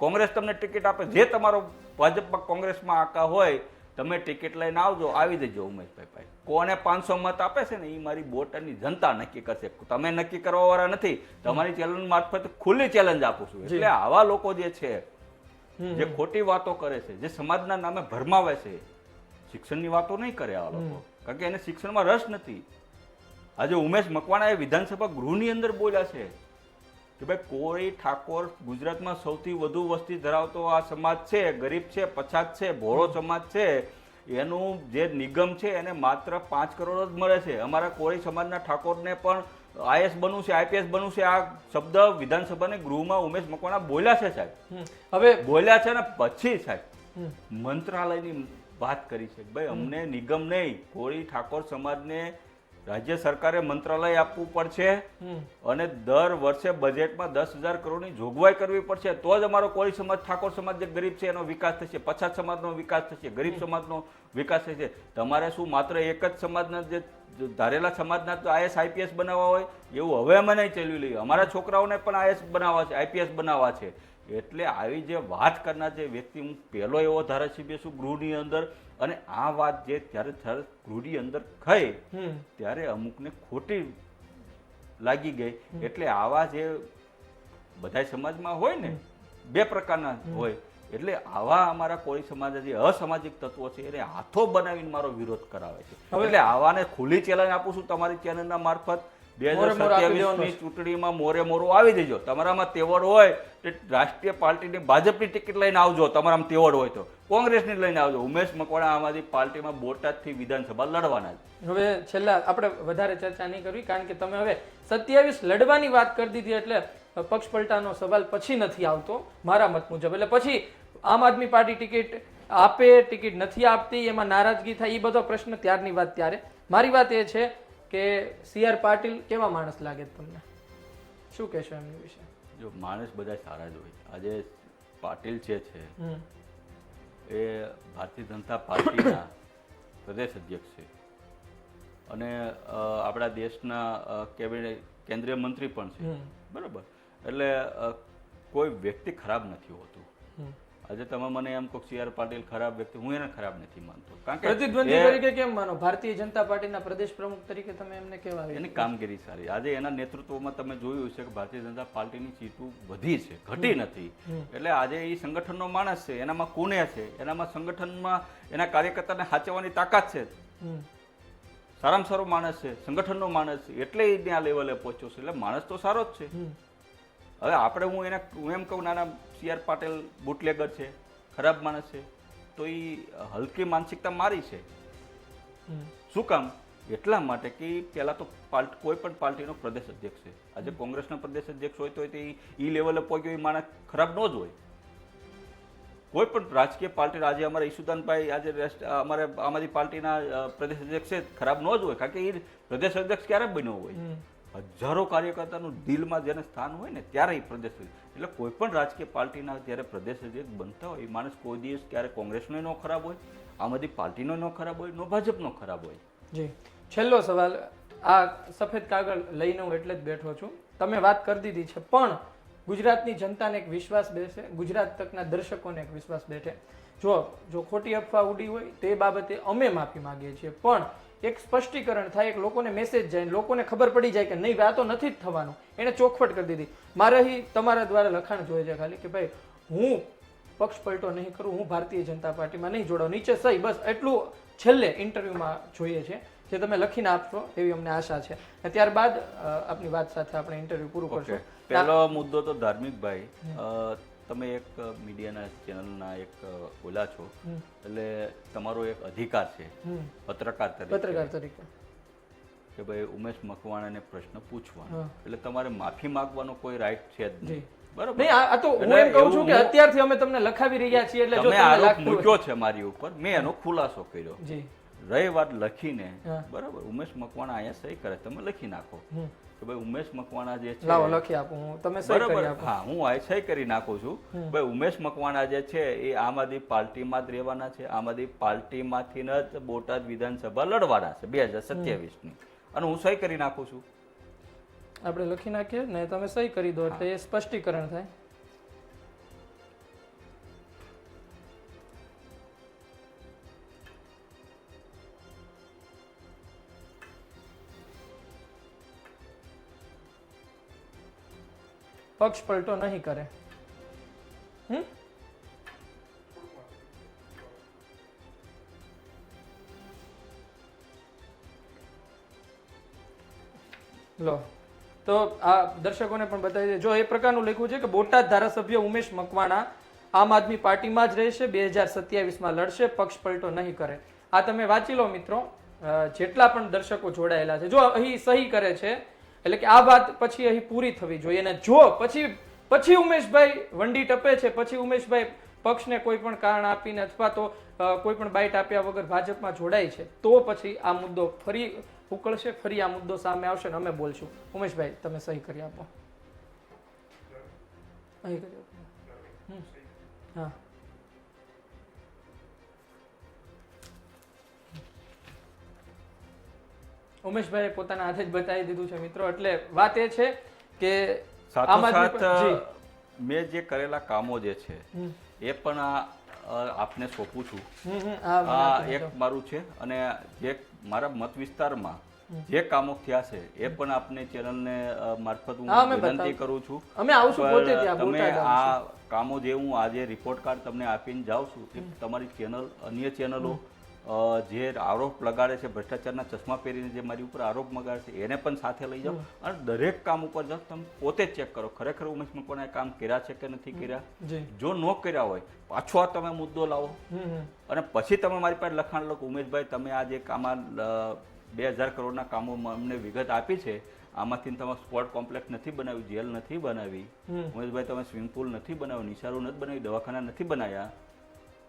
કોંગ્રેસ તમને ટિકિટ આપે, જે તમારો ભાજપમાં કોંગ્રેસમાં આકા હોય, તમે ટિકિટ લઈને આવજો, આવી જજો ઉમેશભાઈ. કોને 500 મત આપે છે ને એ મારી બોટાદની જનતા નક્કી કરશે, તમે નક્કી કરવા વાળા નથી. તમારી ચેલેન્જ મારફત ખુલ્લી ચેલેન્જ આપું છું. એટલે આવા લોકો જે છે, જે ખોટી વાતો કરે છે, જે સમાજના નામે ભરમાવે છે, શિક્ષણની વાતો નહીં કરે આ લોકો, કારણ કે એને શિક્ષણમાં રસ નથી. આજે ઉમેશ મકવાણા એ વિધાનસભા ગૃહની અંદર બોલ્યા છે કે ભાઈ કોળી ઠાકોર ગુજરાતમાં સૌથી વધુ વસ્તી ધરાવતો આ સમાજ છે, ગરીબ છે, પછાત છે, ભોળો સમાજ છે, એનું જે નિગમ છે એને માત્ર 5 કરોડ જ મળે છે. અમારા કોળી સમાજના ઠાકોરને પણ આઈએસ બનવું છે, આઈપીએસ બનવું છે. આ શબ્દ વિધાનસભાની ગૃહમાં ઉમેશ મકવાણા બોલ્યા છે સાહેબ. હવે બોલ્યા છે ને પછી સાહેબ મંત્રાલયની વાત કરી છે. ભાઈ અમને નિગમ નહીં, કોળી ઠાકોર સમાજને રાજ્ય સરકારે મંત્રાલય આપવું પડશે અને દર વર્ષે બજેટમાં 10,000 કરોડની જોગવાઈ કરવી પડશે, તો જ અમારો કોળી સમાજ, ઠાકોર સમાજ જે ગરીબ છે એનો વિકાસ થશે, પછાત સમાજનો વિકાસ થશે, ગરીબ સમાજનો વિકાસ થશે. તમારે શું માત્ર એક જ સમાજના જે ધારેલા સમાજના તો આઈએસ આઈપીએસ બનાવવા હોય? એવું હવે અમે નહીં ચાલ્યું લઈએ. અમારા છોકરાઓને પણ આઈએસ બનાવવા છે, આઈપીએસ બનાવવા છે. એટલે આવી જે વાત કરનાર જે વ્યક્તિ, હું પહેલો એવો ધારાસભ્ય છું ગૃહની અંદર, અને આ વાત જે ત્યારે ગૃહની અંદર થઈ ત્યારે અમુકને ખોટી લાગી ગઈ. એટલે આવા જે બધા સમાજમાં હોય ને, બે પ્રકારના હોય, એટલે આવા અમારા કોળી સમાજ જે અસામાજિક તત્વો છે એને હાથો બનાવીને મારો વિરોધ કરાવે છે. એટલે આવાને ખુલ્લી ચેલેન્જ આપું છું તમારી ચેનલના મારફત. 2027ની ચૂંટણીમાં મોરે મોરો આવી જજો. તમારામાં તેવડ હોય તો રાષ્ટ્રીય પાર્ટીની ભાજપની ટિકિટ લઈને આવજો, તમારામાં તેવડ હોય તો કોંગ્રેસની લઈને આવજો. ઉમેશ મકવાણા આમ આદમી પાર્ટીમાં બોટાદથી વિધાનસભા લડવાના છે. હવે છેલ્લા આપણે વધારે ચર્ચા નહીં કરવી, કારણ કે તમે હવે 27 લડવાની વાત કરી દીધી, એટલે પક્ષ પલટાનો સવાલ પછી નથી આવતો મારા મત મુજબ. એટલે પછી આમ આદમી પાર્ટી ટિકિટ આપે, ટિકિટ નથી આપતી, એમાં નારાજગી થાય, એ બધો પ્રશ્ન ત્યારની વાત ત્યારે. મારી વાત એ છે કે CR પાટીલ કેવા માણસ લાગે તમને? શું કહેશો એમની વિશે? જો માણસ બધા સારા જ હોય. આજે પાટીલ છે એ ભારતીય જનતા પાર્ટીના પ્રદેશ અધ્યક્ષ છે અને આપણા દેશના કેન્દ્રીય મંત્રી પણ છે. બરાબર? એટલે કોઈ વ્યક્તિ ખરાબ નથી હોતું. આજે તમે મને એમ કહો સી આર પાટીલ ખરાબ વ્યક્તિ, હું એને ખરાબ નથી માનતો. કારણ કે પ્રતિદ્વંદી તરીકે કેમ માનો? ભારતીય જનતા પાર્ટીના પ્રદેશ પ્રમુખ તરીકે તમે એમને કેવા? એની કામગીરી સારી. આજે એના નેતૃત્વમાં તમે જોયું છે કે ભારતીય જનતા પાર્ટીની સીટો વધી છે, ઘટી નથી. એટલે આજે એ સંગઠનનો માણસ છે, એનામાં કોને છે, એનામાં સંગઠનમાં એના કાર્યકર્તાને સાચવવાની તાકાત છે. સારામાં સારો માણસ છે, સંગઠનનો માણસ છે, એટલે એ ત્યાં લેવલે પહોંચ્યો છે. એટલે માણસ તો સારો જ છે. હવે આપણે હું એમ કહું નાના સી આર પાટીલ બુટલેગર છે, ખરાબ માણસ છે, તો એ હલકી માનસિકતા મારી છે. શું કામ? એટલા માટે કે પહેલા તો કોઈ પણ પાર્ટીનો પ્રદેશ અધ્યક્ષ છે. આજે કોંગ્રેસનો પ્રદેશ અધ્યક્ષ હોય તો એ લેવલે પહોંચ્યો એ માણસ ખરાબ ન જ હોય. કોઈ પણ રાજકીય પાર્ટી, આજે અમારા ઈસુદાનભાઈ આજે અમારે આમ આદમી પાર્ટીના પ્રદેશ અધ્યક્ષ છે, ખરાબ ન જ હોય. કારણ કે એ પ્રદેશ અધ્યક્ષ ક્યારે બન્યો હોય? હજારો કાર્યકર્તાનું દિલમાં જેને સ્થાન હોય ને ત્યારે એ પ્રદેશ. એટલે કોઈ પણ રાજકીય પાર્ટીના જ્યારે પ્રદેશ અધ્યક્ષ બનતા હોય એ માણસ કોઈ દિવસ ક્યારે કોંગ્રેસનો ન ખરાબ હોય, આમ આદમી પાર્ટીનો ન ખરાબ હોય, નો ભાજપનો ખરાબ હોય. જી, છેલ્લો સવાલ. આ સફેદ કાગળ લઈને હું એટલે જ બેઠો છું. તમે વાત કરી દીધી છે, પણ ગુજરાતની જનતાને એક વિશ્વાસ બેસે, ગુજરાત તકના દર્શકોને એક વિશ્વાસ બેઠે. જો ખોટી અફવા ઉડી હોય તે બાબતે અમે માફી માંગીએ છીએ, પણ એક સ્પષ્ટીકરણ થાય, એક લોકોને મેસેજ જાય, લોકોને ખબર પડી જાય કે નહીં આ તો નથી જ થવાનું. એને ચોખવટ કરી દીધી. મારે અહીં તમારા દ્વારા લખાણ જોઈએ છે ખાલી કે ભાઈ હું પક્ષ પલટો નહીં કરું, હું ભારતીય જનતા પાર્ટીમાં નહીં જોડાઉં, નીચે સહી, બસ એટલું છેલ્લે ઇન્ટરવ્યુમાં જોઈએ છે, જે તમે લખીને આપશો એવી અમને આશા છે. ત્યારબાદ આપની વાત સાથે આપણે ઇન્ટરવ્યુ પૂરું કરશું. પહેલો મુદ્દો તો ધાર્મિકભાઈ, તમે એક મીડિયાના ચેનલના એક ઓલા છો, એટલે તમારો એક અધિકાર છે પત્રકાર તરીકે કે ભાઈ ઉમેશ મકવાણાને પ્રશ્ન પૂછવાનો, એટલે તમારે માફી માંગવાનો કોઈ રાઈટ છે જ નહીં. બરાબર? નહીં, આ તો હું એમ કહું છું કે અત્યારથી અમે તમને લખાવી રહ્યા છીએ, એટલે જો તમે આરોપ મૂક્યો છે મારી ઉપર, મેં એનો ખુલાસો કર્યો. રહી વાત લખીને, બરાબર, ઉમેશ મકવાણા અહીંયા સહી કરે, તમે લખી નાખો કે ભાઈ ઉમેશ મકવાણા જે છે, લાવો લખી આપો, તમે સહી કરી આપો. હા, હું આ સહી કરી નાખું છું. ભાઈ ઉમેશ મકવાણા જે છે એ આમ આદમી પાર્ટીમાં જ રહેવાના છે, આમ આદમી પાર્ટીમાંથી જ બોટાદ વિધાનસભા લડવાના છે 2027ની, અને હું સહી કરી નાખું છું. આપણે લખી નાખીએ ને, તમે સહી કરી દો એટલે એ સ્પષ્ટીકરણ થાય. પક્ષ પલટો નહીં કરે. લો, તો આ દર્શકોને પણ બતાવી દે. જો એ પ્રકારનું લખ્યું છે કે બોટાદ ધારાસભ્ય ઉમેશ મકવાણા આમ આદમી પાર્ટીમાં જ રહેશે, 2027માં લડશે, પક્ષ પલટો નહીં કરે. આ તમે વાંચી લો મિત્રો, જેટલા પણ દર્શકો જોડાયેલા છે. જો અહીં સહી કરે છે એટલે કે આ વાત પછી અહીં પૂરી થવી જોઈએ, અને જો પછી ઉમેશભાઈ વંડી ટપે છે, પછી ઉમેશભાઈ પક્ષને કોઈ પણ કારણ આપીને અથવા તો કોઈ પણ બાઇટ આપ્યા વગર ભાજપમાં જોડાય છે, તો પછી આ મુદ્દો ફરી ઉકળશે, ફરી આ મુદ્દો સામે આવશે ને અમે બોલશું. ઉમેશભાઈ તમે સહી કરી આપો. સહી કરી આપો. હા, ઉમેશભાઈ પોતાના હાથે જ બતાવી દીધું છે મિત્રો. એટલે વાત એ છે કે સાથોસાથ મેં જે કરેલા કામો જે છે એ પણ આપને સોંપું છું. આ એક મારું છે, અને જે મારા મત વિસ્તારમાં જે કામો થયા છે એ પણ આપને ચેનલને મારફત હું વિનંતી કરું છું. અમે આવશું પોતે ત્યાં. તમે આ કામો જે હું આજે રિપોર્ટ કાર્ડ તમને આપીને જાઉં છું, તમારી ચેનલ, અન્ય ચેનલો જે આરોપ લગાડે છે, ભ્રષ્ટાચારના ચશ્મા પહેરીને જે મારી ઉપર આરોપ લગાડે છે, એને પણ સાથે લઈ જાઓ, અને દરેક કામ ઉપર જાઓ, તમે પોતે ચેક કરો ખરેખર ઉમેશ મકવાણાએ કામ કર્યા છે કે નથી કર્યા. જો ન કર્યા હોય પાછો આ તમે મુદ્દો લાવો, અને પછી તમે મારી પાસે લખાણ લખો, ઉમેશભાઈ તમે આ જે કામમાં 2000 કરોડના કામોમાં અમને વિગત આપી છે, આમાંથી તમે સ્પોર્ટ કોમ્પ્લેક્સ નથી બનાવ્યું, જેલ નથી બનાવી, ઉમેશભાઈ તમે સ્વિમિંગ પુલ નથી બનાવ્યું, નિશાળો નથી બનાવી, દવાખાના નથી બનાવ્યા,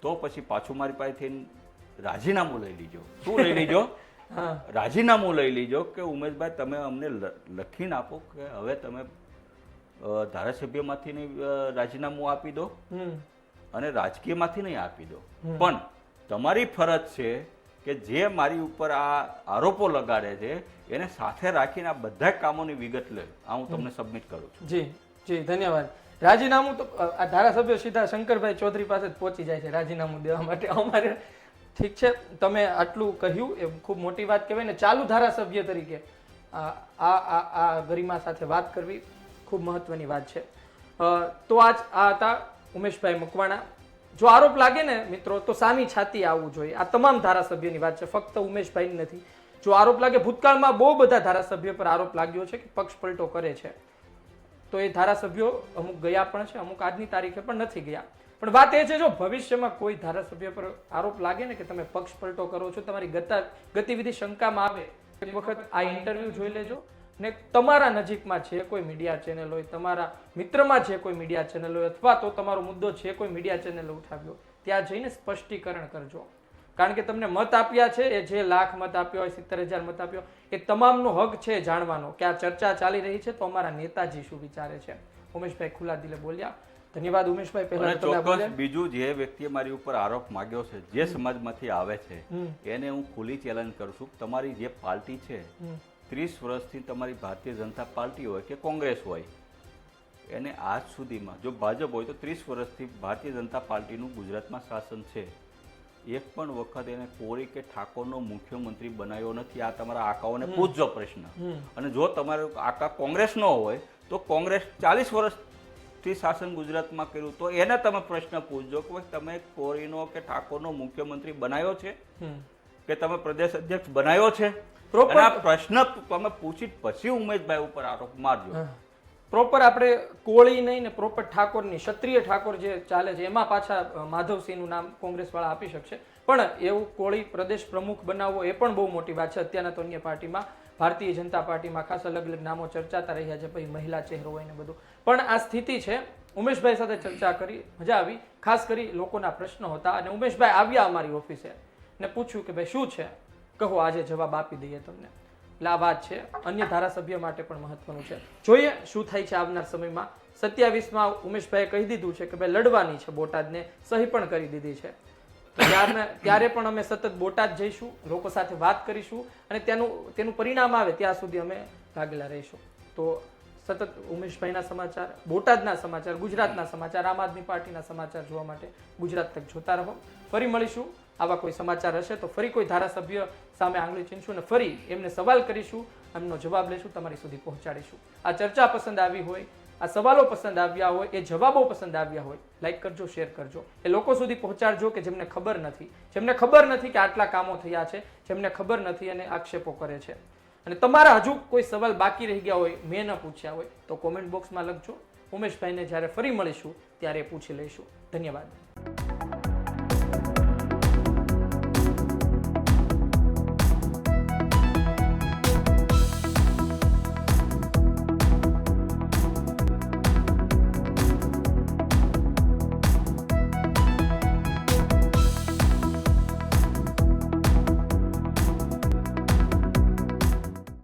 તો પછી પાછું મારી પાસેથી રાજીનામું લઈ લીજો. શું લઈ લીજો? રાજીનામું લઈ લીજો કે ઉમેશભાઈ તમે અમને લખીને આપો કે હવે તમે ધારાસભ્યમાંથી રાજીનામું આપી દો અને રાજકીયમાંથી નહીં આપી દો, પણ તમારી ફરજ છે કે જે મારી ઉપર આ આરોપો લગાડે છે એને સાથે રાખીને આ બધા કામોની વિગત લે. આ હું તમને સબમિટ કરું છું. જી, જી ધન્યવાદ. રાજીનામું તો આ ધારાસભ્યો સીધા શંકરભાઈ ચૌધરી પાસે જ પહોંચી જાય છે રાજીનામું દેવા માટે. અમારે ઠીક છે, તમે આટલું કહ્યું એ ખૂબ મોટી વાત કહેવાય ને. ચાલુ ધારાસભ્ય તરીકે આ ગરિમા સાથે વાત કરવી ખૂબ મહત્વની વાત છે. તો આ હતા ઉમેશભાઈ મકવાણા. જો આરોપ લાગે ને મિત્રો તો સામી છાતી આવવું જોઈએ. આ તમામ ધારાસભ્યોની વાત છે, ફક્ત ઉમેશભાઈની નથી. જો આરોપ લાગે, ભૂતકાળમાં બહુ બધા ધારાસભ્યો પર આરોપ લાગ્યો છે કે પક્ષ પલટો કરે છે, તો એ ધારાસભ્યો અમુક ગયા પણ છે, અમુક આજની તારીખે પણ નથી ગયા. પણ વાત એ છે, જો ભવિષ્યમાં કોઈ ધારાસભ્ય પર આરોપ લાગે ને કે તમે પક્ષ પલટો કરો છો, તમારી ગતિવિધિ શંકામાં આવે, એક વખત આ ઇન્ટરવ્યુ જોઈ લેજો ને તમારા નજીકમાં છે કોઈ મીડિયા ચેનલ હોય, તમારા મિત્રમાં છે કોઈ મીડિયા ચેનલ હોય, અથવા તો તમારો મુદ્દો છે કોઈ મીડિયા ચેનલ ઉઠાવ્યો, ત્યાં જઈને સ્પષ્ટીકરણ કરજો. કારણ કે તમને મત આપ્યા છે, એ જે લાખ મત આપ્યો હોય, 70,000 મત આપ્યો, એ તમામનો હક છે જાણવાનો કે આ ચર્ચા ચાલી રહી છે તો અમારા નેતાજી શું વિચારે છે. ઉમેશભાઈ ખુલ્લા દિલે બોલ્યા. ધન્યવાદ ઉમેશભાઈ. પહેલા તો ચોક્કસ બીજું જે વ્યક્તિએ મારી ઉપર આરોપ માંગ્યો છે, જે સમાજમાંથી આવે છે, એને હું ખુલ્લી ચેલેન્જ કરું છું. તમારી જે પાર્ટી છે, 30 વર્ષથી તમારી ભારતીય જનતા પાર્ટી હોય કે કોંગ્રેસ હોય, એને આજ સુધીમાં જો ભાજપ હોય તો 30 વર્ષથી ભારતીય જનતા પાર્ટીનું ગુજરાતમાં શાસન છે, એક પણ વખત એને કોળી કે ઠાકોરનો મુખ્યમંત્રી બનાવ્યો નથી. આ તમારા આકાઓને પૂછજો પ્રશ્ન. અને જો તમારો આકા કોંગ્રેસનો હોય તો કોંગ્રેસ 40 વર્ષથી શાસન ગુજરાતમાં કર્યું, તો એને તમે પ્રશ્ન પૂછજો કે તમે કોળીનો કે ઠાકોરનો મુખ્યમંત્રી બનાવ્યો છે કે તમે પ્રદેશ અધ્યક્ષ બનાવ્યો છે? આ પ્રશ્ન તમે પૂછી પછી ઉમેશભાઈ ઉપર આરોપ મારજો. પ્રોપર આપણે કોળી નહીં ને પ્રોપર ઠાકોરની, ક્ષત્રિય ઠાકોર જે ચાલે છે એમાં પાછા માધવસિંહનું નામ કોંગ્રેસ વાળા આપી શકશે. પણ એવું કોળી પ્રદેશ પ્રમુખ બનાવવો એ પણ બહુ મોટી વાત છે. અત્યારના તો અન્ય પાર્ટીમાં, ભારતીય જનતા પાર્ટીમાં ખાસ અલગ અલગ નામો ચર્ચાતા રહ્યા છે, પછી મહિલા ચહેરો હોય ને બધું. પણ આ સ્થિતિ છે. ઉમેશભાઈ સાથે ચર્ચા કરી, મજા આવી. ખાસ કરી લોકોના પ્રશ્નો હતા અને ઉમેશભાઈ આવ્યા અમારી ઓફિસે ને પૂછ્યું કે ભાઈ શું છે, કહો, આજે જવાબ આપી દઈએ તમને. એટલે આ વાત છે, અન્ય ધારાસભ્ય માટે પણ મહત્વનું છે. જોઈએ શું થાય છે આવનાર સમયમાં. 27માં ઉમેશભાઈએ કહી દીધું છે કે ભાઈ લડવાની છે બોટાદને, સહી પણ કરી દીધી છે. ત્યારે પણ અમે સતત બોટાદ જઈશું, લોકો સાથે વાત કરીશું અને તેનું પરિણામ આવે ત્યાં સુધી અમે લાગેલા રહીશું. તો સતત ઉમેશભાઈના સમાચાર, બોટાદના સમાચાર, ગુજરાતના સમાચાર, આમ આદમી પાર્ટીના સમાચાર જોવા માટે ગુજરાત તક જોતા રહો. ફરી મળીશું. આવા કોઈ સમાચાર હશે તો ફરી કોઈ ધારાસભ્ય સામે આંગળી ચીંધશું અને ફરી એમને સવાલ કરીશું, એમનો જવાબ લઈશું, તમારી સુધી પહોંચાડીશું. આ ચર્ચા પસંદ આવી હોય, આ સવાલો પસંદ આવ્યા હોય, એ જવાબો પસંદ આવ્યા હોય, લાઈક કરજો, શેર કરજો. એ લોકો સુધી પહોંચાડજો કે જેમને ખબર નથી કે આટલા કામો થયા છે, જેમને ખબર નથી અને આક્ષેપો કરે છે. અને તમારા હજુ કોઈ સવાલ બાકી રહી ગયા હોય, મેં ન પૂછ્યા હોય, તો કોમેન્ટ બોક્સમાં લખજો. ઉમેશભાઈને જ્યારે ફરી મળીશું ત્યારે પૂછી લઈશું. ધન્યવાદ.